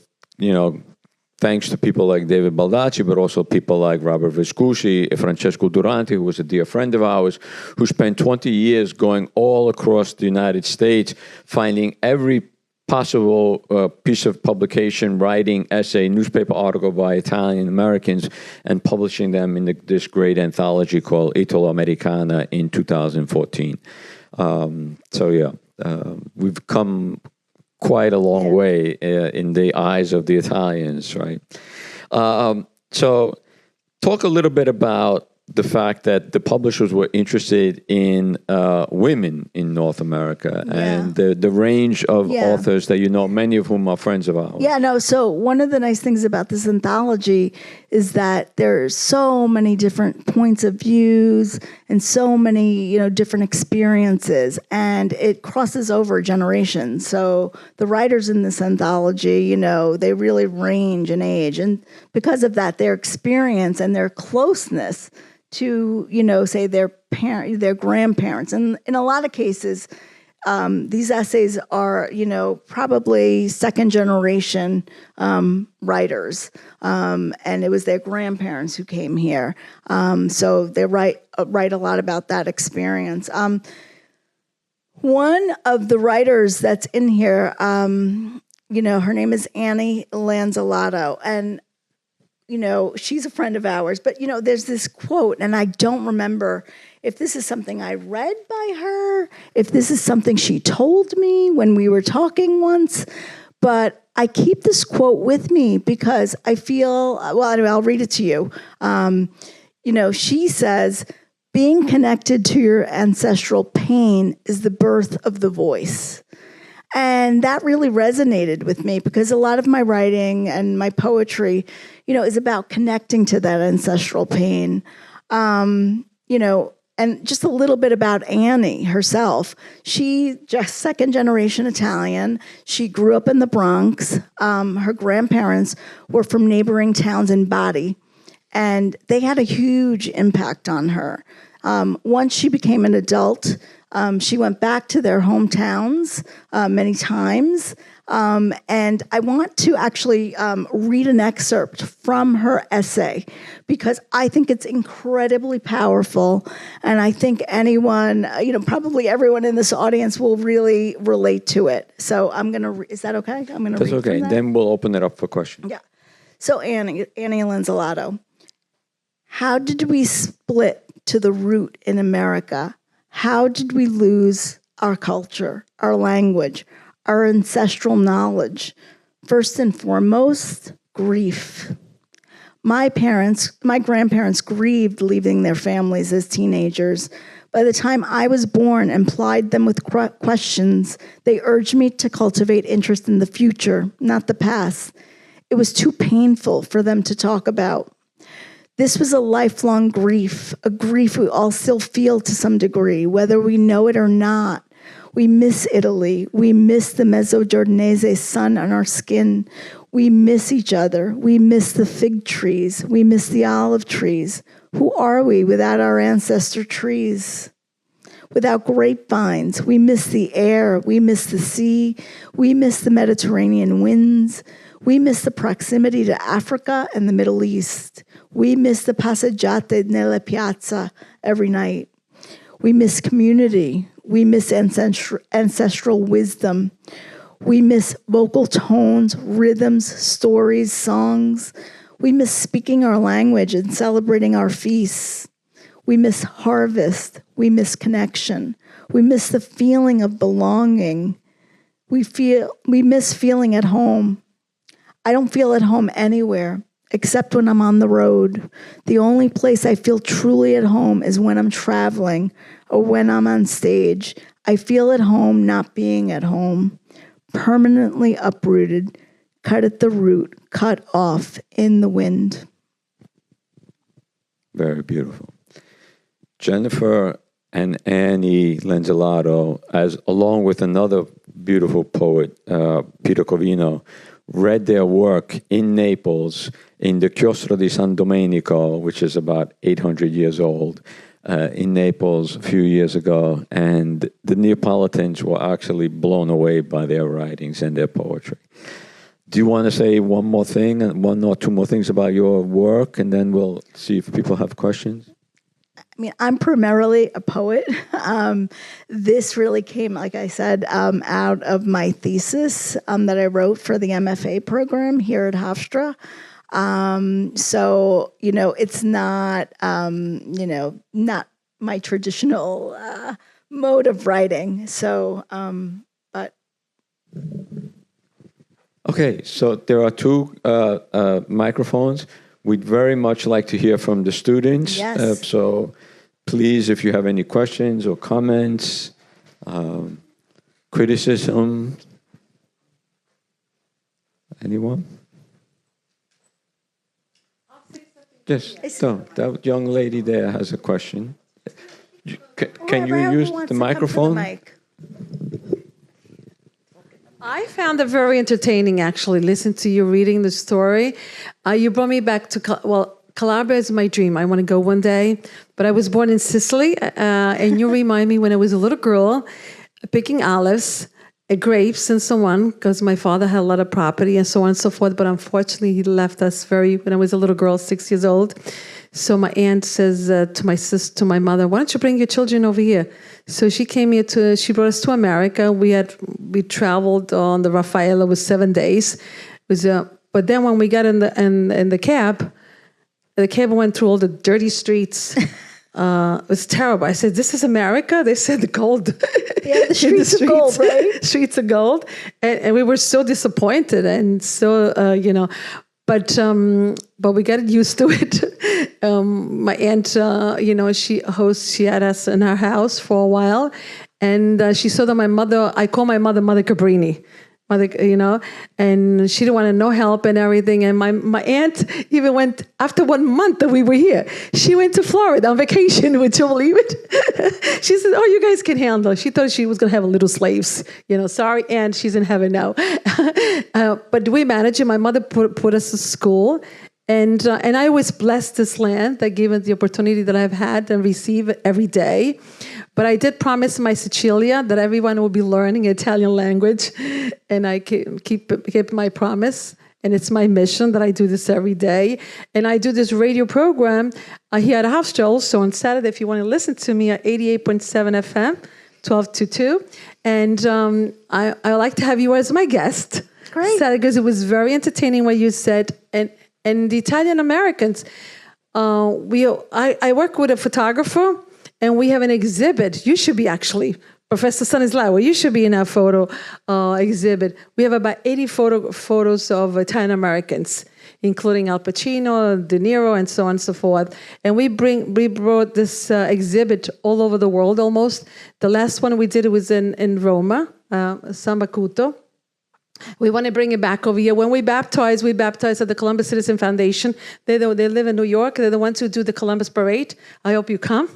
thanks to people like David Baldacci, but also people like Robert Vescucci, Francesco Duranti, who was a dear friend of ours, who spent 20 years going all across the United States, finding every possible piece of publication, writing, essay, newspaper article by Italian Americans, and publishing them in this great anthology called Italo Americana in 2014. We've come quite a long way in the eyes of the Italians, right? So talk a little bit about the fact that the publishers were interested in women in North America and the range of authors that many of whom are friends of ours. So one of the nice things about this anthology is that there's so many different points of views and so many, different experiences, and it crosses over generations. So the writers in this anthology, they really range in age, and because of that, their experience and their closeness to, say their grandparents. And in a lot of cases, these essays are, probably second generation writers. And it was their grandparents who came here. So they write a lot about that experience. One of the writers that's in here, her name is Annie Lanzalato, and she's a friend of ours, but, there's this quote, and I don't remember if this is something I read by her, if this is something she told me when we were talking once, but I keep this quote with me because I feel, anyway, I'll read it to you. She says, being connected to your ancestral pain is the birth of the voice. And that really resonated with me because a lot of my writing and my poetry, is about connecting to that ancestral pain. And just a little bit about Annie herself. She just second generation Italian. She grew up in the Bronx. Her grandparents were from neighboring towns in Bari, and they had a huge impact on her. Once she became an adult, she went back to their hometowns many times. And I want to actually read an excerpt from her essay because I think it's incredibly powerful. And I think anyone, probably everyone in this audience will really relate to it. So I'm going to, is that okay? I'm going to read. That's okay. Then we'll open it up for questions. Yeah. So Annie Lanzalato, how did we split to the root in America? How did we lose our culture, our language, our ancestral knowledge? First and foremost, grief. My grandparents grieved leaving their families as teenagers. By the time I was born and plied them with questions, they urged me to cultivate interest in the future, not the past. It was too painful for them to talk about. This was a lifelong grief, a grief we all still feel to some degree, whether we know it or not. We miss Italy. We miss the Mezzogiornese sun on our skin. We miss each other. We miss the fig trees. We miss the olive trees. Who are we without our ancestor trees? Without grapevines, we miss the air, we miss the sea, we miss the Mediterranean winds, we miss the proximity to Africa and the Middle East. We miss the passeggiate nella piazza every night. We miss community. We miss ancestral wisdom. We miss vocal tones, rhythms, stories, songs. We miss speaking our language and celebrating our feasts. We miss harvest. We miss connection. We miss the feeling of belonging. We miss feeling at home. I don't feel at home anywhere except when I'm on the road. The only place I feel truly at home is when I'm traveling or when I'm on stage. I feel at home not being at home, permanently uprooted, cut at the root, cut off in the wind. Very beautiful. Jennifer and Annie Lanzelato, along with another beautiful poet, Peter Covino, read their work in Naples in the Chiostro di San Domenico, which is about 800 years old, in Naples a few years ago. And the Neapolitans were actually blown away by their writings and their poetry. Do you want to say one more thing, and one or two more things about your work, and then we'll see if people have questions? I mean, I'm primarily a poet. This really came, like I said, out of my thesis that I wrote for the MFA program here at HOFSTRA. So, it's not, not my traditional mode of writing. So, but. Okay, so there are two microphones. We'd very much like to hear from the students. Yes. So please, if you have any questions or comments, criticism, anyone? Yes, so that young lady there has a question. Can you use the microphone? I found it very entertaining, actually, listen to you reading the story. You brought me back to, Calabria is my dream. I want to go one day. But I was born in Sicily, and you remind me when I was a little girl, picking olives, grapes, and so on, because my father had a lot of property and so on and so forth. But unfortunately, he left us when I was a little girl, 6 years old. So my aunt says to my mother, why don't you bring your children over here? So she came here she brought us to America. We traveled on the Raffaello, it was 7 days. But then when we got in the cab went through all the dirty streets. It was terrible. I said, this is America? They said the gold. Yeah, the streets of gold, right? Streets of gold. And we were so disappointed and so, but we got used to it. My aunt, she had us in her house for a while. And she saw that I call my mother Mother Cabrini. And she didn't want no help and everything. And my aunt even went, after 1 month that we were here, she went to Florida on vacation. Would you believe it? She said, oh, you guys can handle it. She thought she was going to have little slaves. Sorry, Aunt, she's in heaven now. But we managed it. My mother put us to school. And I always bless this land that gave us the opportunity that I've had and receive every day. But I did promise my Sicilia that everyone will be learning Italian language. And I keep my promise. And it's my mission that I do this every day. And I do this radio program here at HOFSTRA also on Saturday, if you want to listen to me, at 88.7 FM, 12 to 2. And I like to have you as my guest. Great. Because it was very entertaining what you said. And the Italian Americans, I work with a photographer, and we have an exhibit. You should be actually, Professor Stanislao, you should be in our photo exhibit. We have about 80 photos of Italian Americans, including Al Pacino, De Niro, and so on and so forth. And we brought this exhibit all over the world almost. The last one we did was in Roma, San Bacuto. We want to bring it back over here. When we baptize at the Columbus Citizen Foundation. They live in New York. They're the ones who do the Columbus Parade. I hope you come.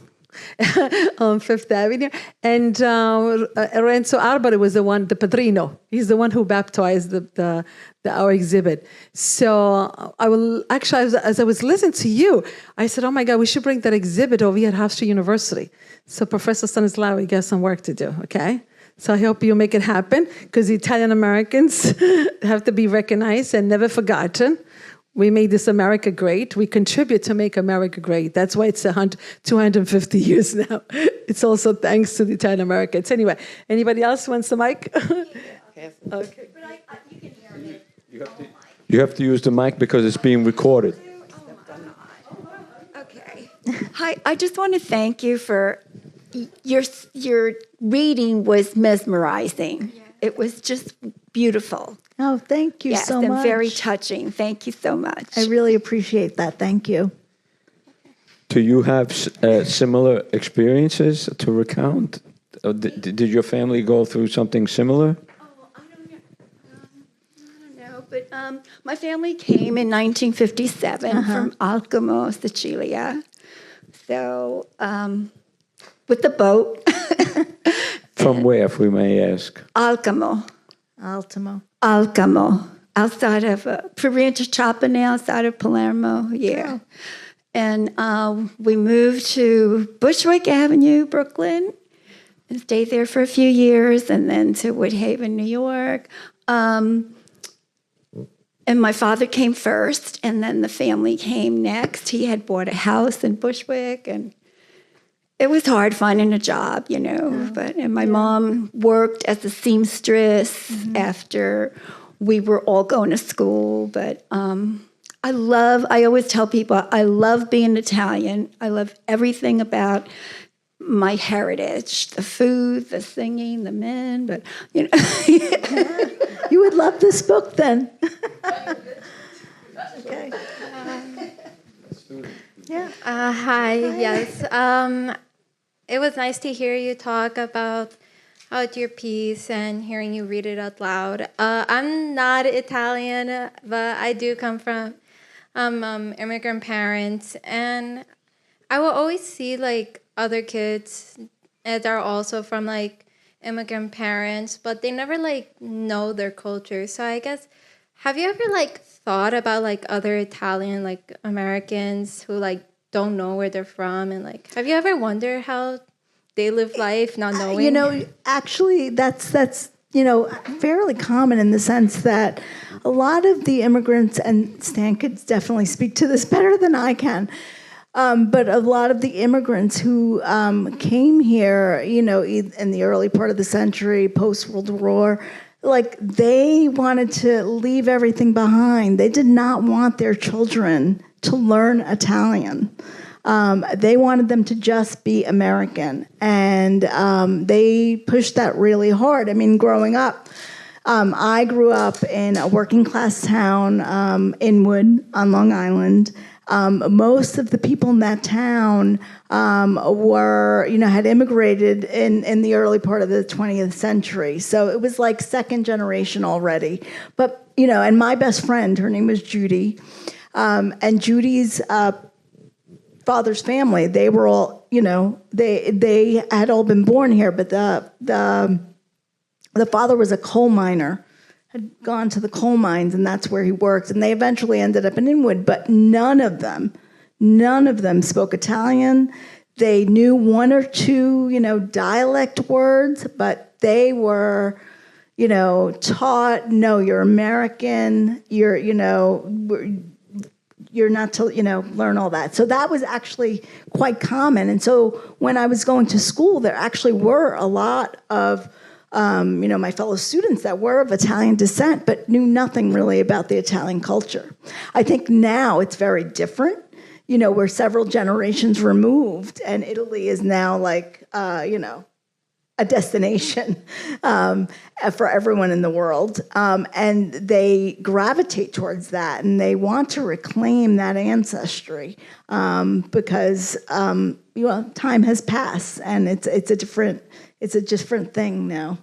on Fifth Avenue. And Renzo Arbore was the padrino. He's the one who baptized our exhibit. So as I was listening to you, I said, oh my God, we should bring that exhibit over here at HOFSTRA University. So Professor Stanislaw, we got some work to do, okay? So I hope you make it happen, because the Italian Americans have to be recognized and never forgotten. We made this America great. We contribute to make America great. That's why it's 250 years now. It's also thanks to the Italian Americans. Anyway, anybody else wants the mic? Okay. Okay. You can hear me. You have to use the mic because it's being recorded. Okay. Hi, I just want to thank you for your reading was mesmerizing. Yeah. It was just beautiful. Oh, thank you so much. Yes, and very touching. Thank you so much. I really appreciate that. Thank you. Do you have similar experiences to recount? Did your family go through something similar? Oh, I don't know. But my family came in 1957 from Alcamo, Sicilia. So, with the boat. From where, if we may ask? Alcamo, outside of Provincia Trapani, outside of Palermo, yeah. And we moved to Bushwick Avenue, Brooklyn, and stayed there for a few years, and then to Woodhaven, New York. And my father came first, and then the family came next. He had bought a house in Bushwick, and it was hard finding a job, and my mom worked as a seamstress after we were all going to school. But I always tell people, I love being Italian. I love everything about my heritage, the food, the singing, the men, but, You would love this book then. Okay. Yeah. Hi, yes. It was nice to hear you talk about your piece and hearing you read it out loud. I'm not Italian, but I do come from immigrant parents, and I will always see other kids that are also from immigrant parents, but they never know their culture. So I guess, have you ever thought about other Italian Americans who don't know where they're from, and have you ever wondered how they live life not knowing? Actually, that's fairly common in the sense that a lot of the immigrants, and Stan could definitely speak to this better than I can, but a lot of the immigrants who came here, in the early part of the century, post-World War, they wanted to leave everything behind. They did not want their children to learn Italian. They wanted them to just be American, and they pushed that really hard. I mean, growing up, I grew up in a working-class town, Inwood, on Long Island. Most of the people in that town had immigrated in the early part of the 20th century. So it was second generation already. But, and my best friend, her name was Judy, and Judy's father's family, they were all, they had all been born here, but the father was a coal miner, had gone to the coal mines, and that's where he worked, and they eventually ended up in Inwood, but none of them spoke Italian. They knew one or two, dialect words, but they were, taught, no, you're American, you're not to, learn all that. So that was actually quite common. And so when I was going to school, there actually were a lot of, my fellow students that were of Italian descent, but knew nothing really about the Italian culture. I think now it's very different. We're several generations removed, and Italy is now a destination for everyone in the world. And they gravitate towards that, and they want to reclaim that ancestry because time has passed, and it's a different thing now.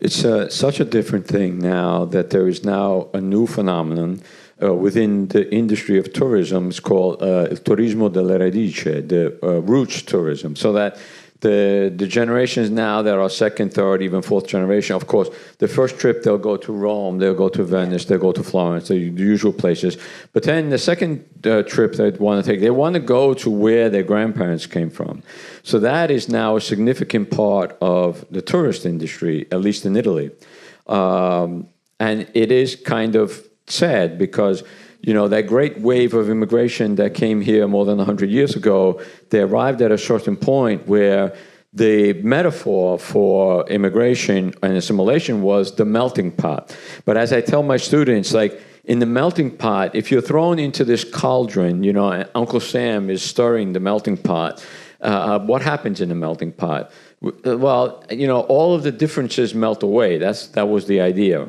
It's such a different thing now that there is now a new phenomenon, within the industry of tourism is called il turismo delle radici, the roots tourism. So that the generations now that are second, third, even fourth generation, of course, the first trip they'll go to Rome, they'll go to Venice, they'll go to Florence, the usual places. But then the second trip they want to take, they want to go to where their grandparents came from. So that is now a significant part of the tourist industry, at least in Italy. And it is kind of sad because, you know, that great wave of immigration that came here more than 100 years ago, they arrived at a certain point where the metaphor for immigration and assimilation was the melting pot. But as I tell my students, like, in the melting pot, if you're thrown into this cauldron, you know, and Uncle Sam is stirring the melting pot, what happens in the melting pot? Well, you know, all of the differences melt away. That was the idea,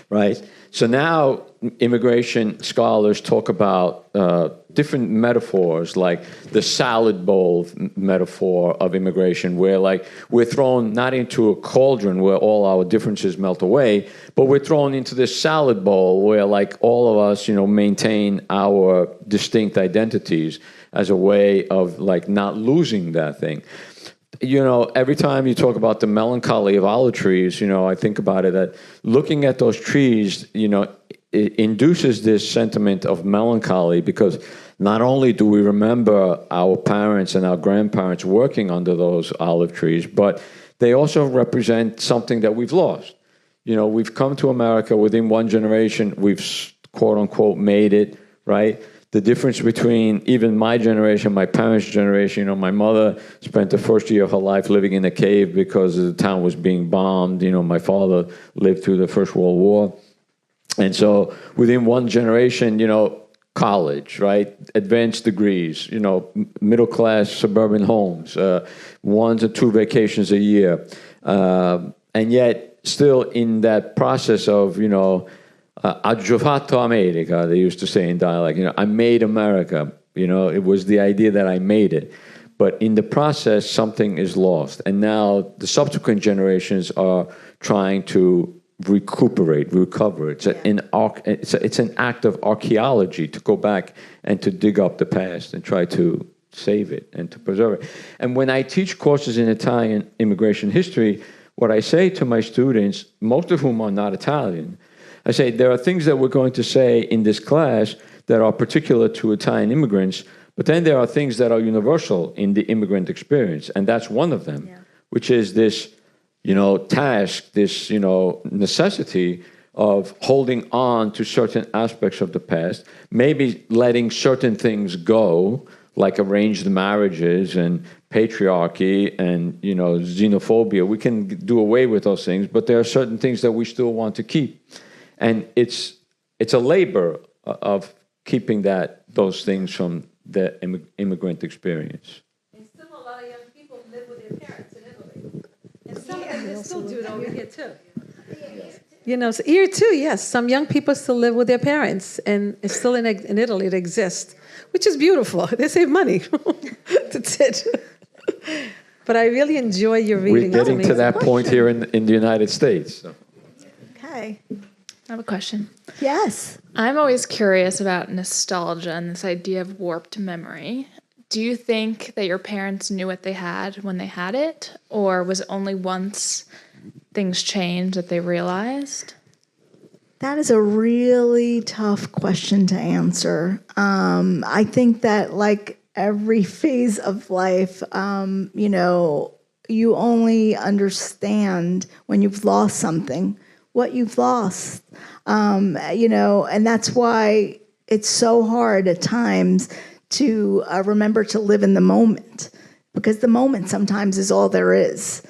right? So now immigration scholars talk about different metaphors, like the salad bowl metaphor of immigration, where like we're thrown not into a cauldron where all our differences melt away, but we're thrown into this salad bowl where like all of us, you know, maintain our distinct identities as a way of like not losing that thing. You know, every time you talk about the melancholy of olive trees, you know, I think about it that looking at those trees, you know, it induces this sentiment of melancholy because not only do we remember our parents and our grandparents working under those olive trees, but they also represent something that we've lost. You know, we've come to America within one generation, we've quote unquote made it, right? The difference between even my generation, my parents' generation, you know, my mother spent the first year of her life living in a cave because the town was being bombed. You know, my father lived through the First World War. And so within one generation, you know, college, right? Advanced degrees, you know, middle-class suburban homes, 1 to 2 vacations a year. And yet still in that process of, you know, ha giovato America, they used to say in dialect, you know, I made America. You know, it was the idea that I made it. But in the process, something is lost. And now the subsequent generations are trying to recover. It's an act of archaeology to go back and to dig up the past and try to save it and to preserve it. And when I teach courses in Italian immigration history, what I say to my students, most of whom are not Italian, I say there are things that we're going to say in this class that are particular to Italian immigrants, but then there are things that are universal in the immigrant experience, and that's one of them, which is this, you know, task, this, you know, necessity of holding on to certain aspects of the past, maybe letting certain things go, like arranged marriages and patriarchy and, you know, xenophobia. We can do away with those things, but there are certain things that we still want to keep. And it's a labor of keeping those things from the immigrant experience. And still a lot of young people live with their parents in Italy. And some of them still do it over here too. You know, so here too, yes. Some young people still live with their parents, and it's still in Italy it exists, which is beautiful. They save money. That's it. But I really enjoy your reading. We're getting to that point here in the United States. So. Okay. I have a question. Yes. I'm always curious about nostalgia and this idea of warped memory. Do you think that your parents knew what they had when they had it? Or was it only once things changed that they realized? That is a really tough question to answer. I think that like every phase of life, you know, you only understand when you've lost something, what you've lost, you know, and that's why it's so hard at times to remember to live in the moment, because the moment sometimes is all there is.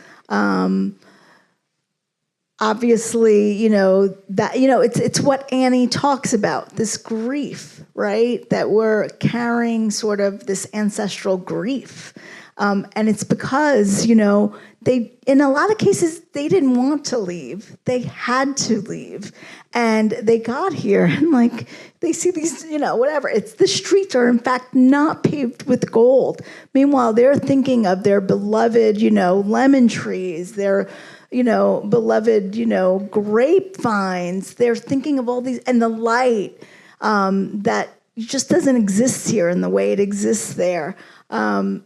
Obviously, you know, that, you know, it's what Annie talks about, this grief, right? That we're carrying sort of this ancestral grief. And it's because, you know, in a lot of cases, they didn't want to leave. They had to leave. And they got here and like, they see these, you know, whatever. The streets are in fact not paved with gold. Meanwhile, they're thinking of their beloved, you know, lemon trees, their, you know, beloved, you know, grapevines. They're thinking of all these, and the light. that just doesn't exist here in the way it exists there. And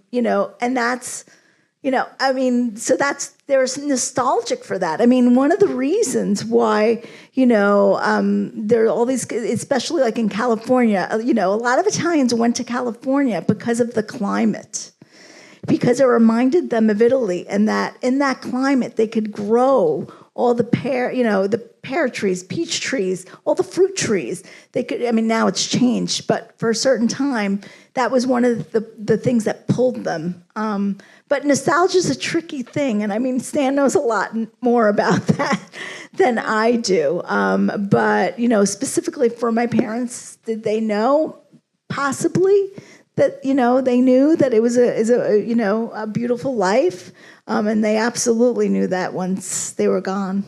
that's, so there's nostalgic for that. I mean, one of the reasons why, there are all these, especially like in California, a lot of Italians went to California because of the climate, because it reminded them of Italy, and that in that climate they could grow all the pear trees, peach trees, all the fruit trees. They could, now it's changed, but for a certain time, that was one of the things that pulled them. But nostalgia is a tricky thing, and Stan knows a lot more about that than I do. But specifically for my parents, did they know? Possibly that they knew that it was a beautiful life, and they absolutely knew that once they were gone.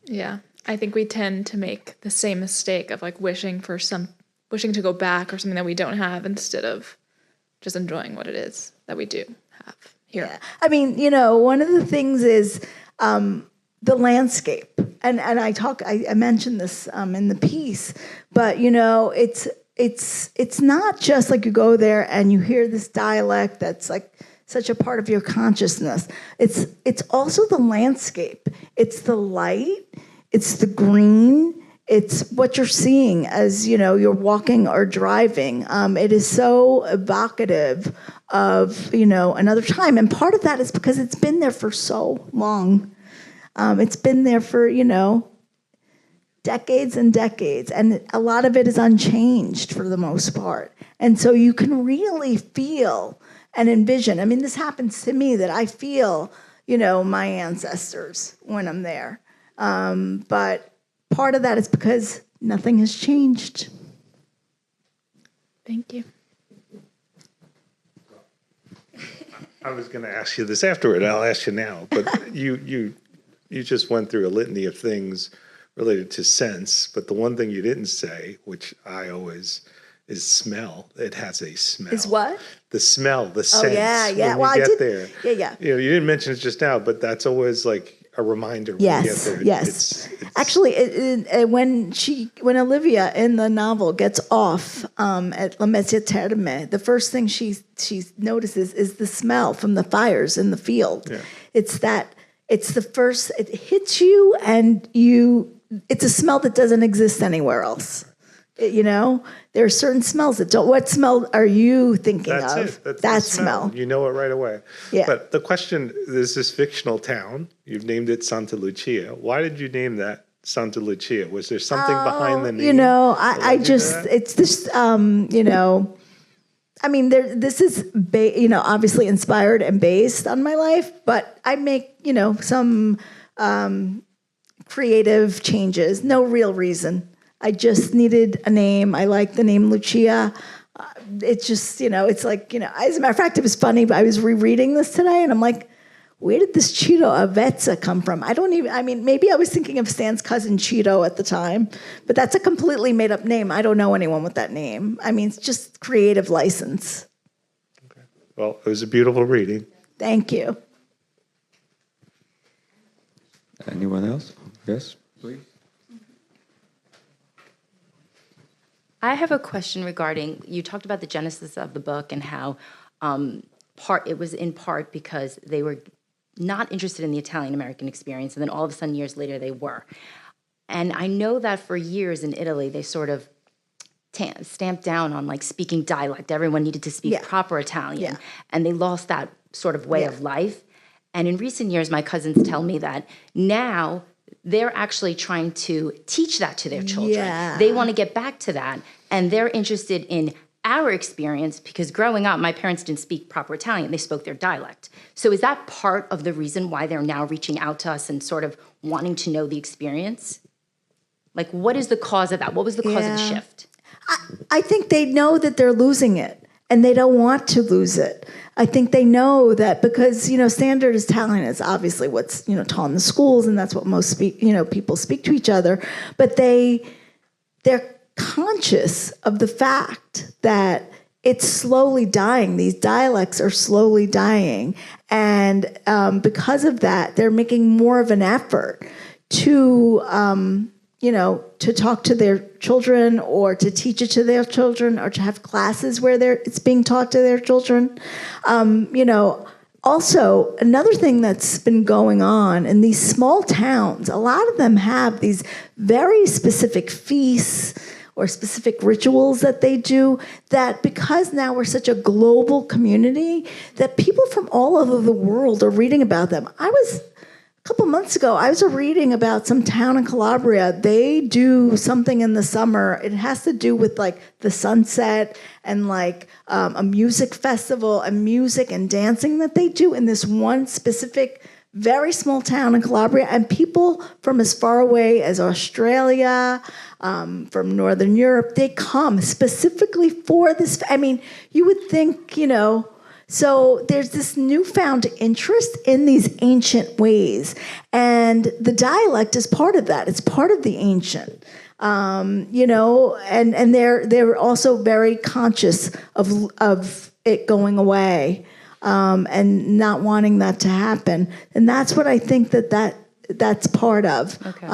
Yeah, I think we tend to make the same mistake of like wishing to go back or something that we don't have instead of just enjoying what it is that we do have here. Yeah. One of the things is the landscape, and I mentioned this in the piece, but it's not just like you go there and you hear this dialect that's like such a part of your consciousness. It's also the landscape. It's the light. It's the green. It's what you're seeing as you're walking or driving. It is so evocative of another time, and part of that is because it's been there for so long. It's been there for decades and decades, and a lot of it is unchanged for the most part. And so you can really feel and envision. This happens to me that I feel, my ancestors when I'm there. But part of that is because nothing has changed. Thank you. I was going to ask you this afterward. I'll ask you now. But you just went through a litany of things related to sense. But the one thing you didn't say, which I always, is smell. It has a smell. Is what? The smell, the sense. Yeah. When Well, we I get did. there. Yeah. You didn't mention it just now, but that's always like a reminder when we get Yes, there. yes. Actually, when Olivia in the novel gets off at La Mezza Terme, the first thing she notices is the smell from the fires in the field. Yeah. It's the first, it hits you, and it's a smell that doesn't exist anywhere else. There are certain smells that don't. What smell are you thinking That's of? it. That's that the smell. You know it right away. Yeah. But the question, there's this fictional town. You've named it Santa Lucia. Why did you name that Santa Lucia? Was there something behind the name? I just, it's this, this is, obviously inspired and based on my life, but I make, some creative changes. No real reason. I just needed a name. I like the name Lucia. It's just, it's like, as a matter of fact, it was funny, but I was rereading this today and I'm like, where did this Cheeto Avezza come from? Maybe I was thinking of Stan's cousin Cheeto at the time, but that's a completely made up name. I don't know anyone with that name. It's just creative license. Okay. Well, it was a beautiful reading. Thank you. Anyone else? Yes, please. I have a question regarding, you talked about the genesis of the book and how it was in part because they were not interested in the Italian-American experience, and then all of a sudden, years later, they were. And I know that for years in Italy, they sort of stamped down on like speaking dialect. Everyone needed to speak proper Italian, and they lost that sort of way of life. And in recent years, my cousins tell me that now they're actually trying to teach that to their children. Yeah. They want to get back to that, and they're interested in our experience because growing up, my parents didn't speak proper Italian. They spoke their dialect. So is that part of the reason why they're now reaching out to us and sort of wanting to know the experience? Like, what is the cause of that? What was the cause of the shift? I think they know that they're losing it, and they don't want to lose it. I think they know that because, standard Italian is obviously what's, taught in the schools, and that's what most people speak to each other. But they're conscious of the fact that it's slowly dying. These dialects are slowly dying. And because of that, they're making more of an effort to, to talk to their children or to teach it to their children or to have classes where it's being taught to their children. Also, another thing that's been going on in these small towns, a lot of them have these very specific feasts or specific rituals that they do, that because now we're such a global community, that people from all over the world are reading about them. A couple months ago, I was reading about some town in Calabria. They do something in the summer. It has to do with like the sunset and like a music festival and music and dancing that they do in this one specific, very small town in Calabria. And people from as far away as Australia, from Northern Europe, they come specifically for this. I mean, you would think, so there's this newfound interest in these ancient ways, and the dialect is part of that. It's part of the ancient, and they're also very conscious of it going away, and not wanting that to happen. And that's what I think that's part of. Okay.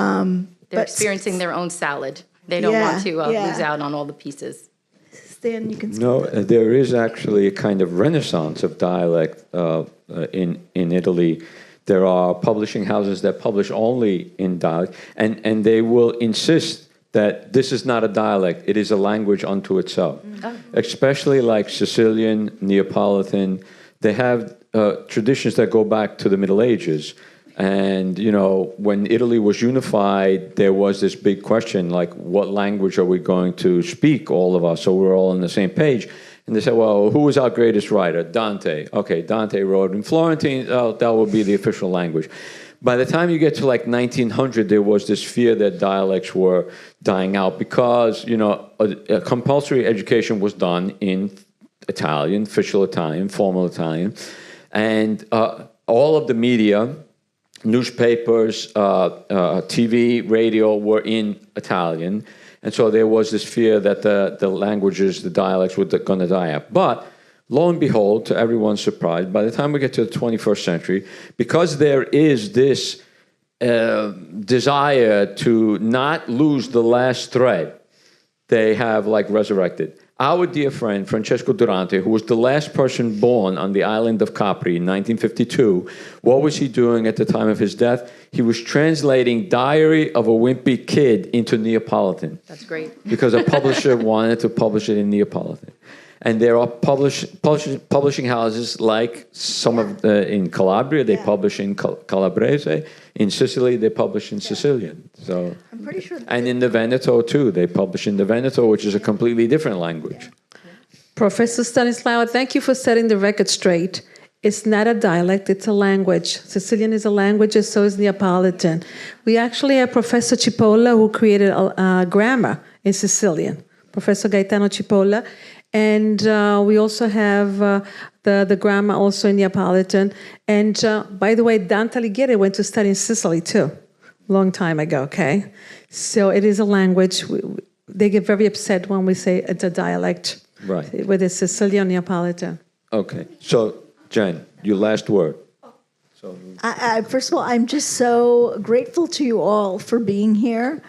They're experiencing their own salad. They don't want to lose out on all the pieces. Stan, you can speak. No, there is actually a kind of renaissance of dialect in Italy. There are publishing houses that publish only in dialect, and they will insist that this is not a dialect, it is a language unto itself. Especially like Sicilian, Neapolitan, they have traditions that go back to the Middle Ages. And, when Italy was unified, there was this big question, like, what language are we going to speak, all of us, so we're all on the same page? And they said, well, who was our greatest writer? Dante. Okay, Dante wrote in Florentine, that would be the official language. By the time you get to like 1900, there was this fear that dialects were dying out because, a compulsory education was done in Italian, official Italian, formal Italian, and all of the media, newspapers, TV, radio were in Italian. And so there was this fear that the languages, the dialects were going to die out. But lo and behold, to everyone's surprise, by the time we get to the 21st century, because there is this desire to not lose the last thread, they have resurrected. Our dear friend, Francesco Durante, who was the last person born on the island of Capri in 1952, what was he doing at the time of his death? He was translating Diary of a Wimpy Kid into Neapolitan. That's great. Because a publisher wanted to publish it in Neapolitan. And there are publishing houses like some of in Calabria, they publish in Calabrese. In Sicily, they publish in Sicilian. So, I'm pretty sure. And in the Veneto, too. They publish in the Veneto, which is a completely different language. Professor Stanislao, thank you for setting the record straight. It's not a dialect, it's a language. Sicilian is a language, and so is Neapolitan. We actually have Professor Cipolla, who created a grammar in Sicilian, Professor Gaetano Cipolla. And we also have the grammar also in Neapolitan. And by the way, Dante Alighieri went to study in Sicily too, long time ago, okay? So it is a language. They get very upset when we say it's a dialect. Right. Whether it's Sicilian or Neapolitan. Okay. So, Jen, your last word. First of all, I'm just so grateful to you all for being here.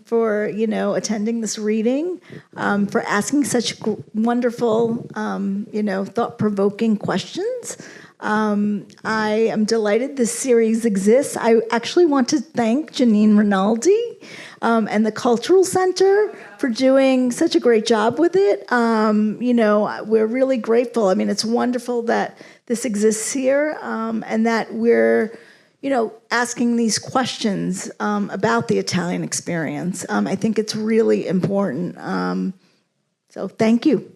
For attending this reading, for asking such wonderful, thought-provoking questions. I am delighted this series exists. I actually want to thank Janine Rinaldi and the Cultural Center for doing such a great job with it. We're really grateful. I mean, it's wonderful that this exists here and that we're asking these questions about the Italian experience. I think it's really important. So thank you.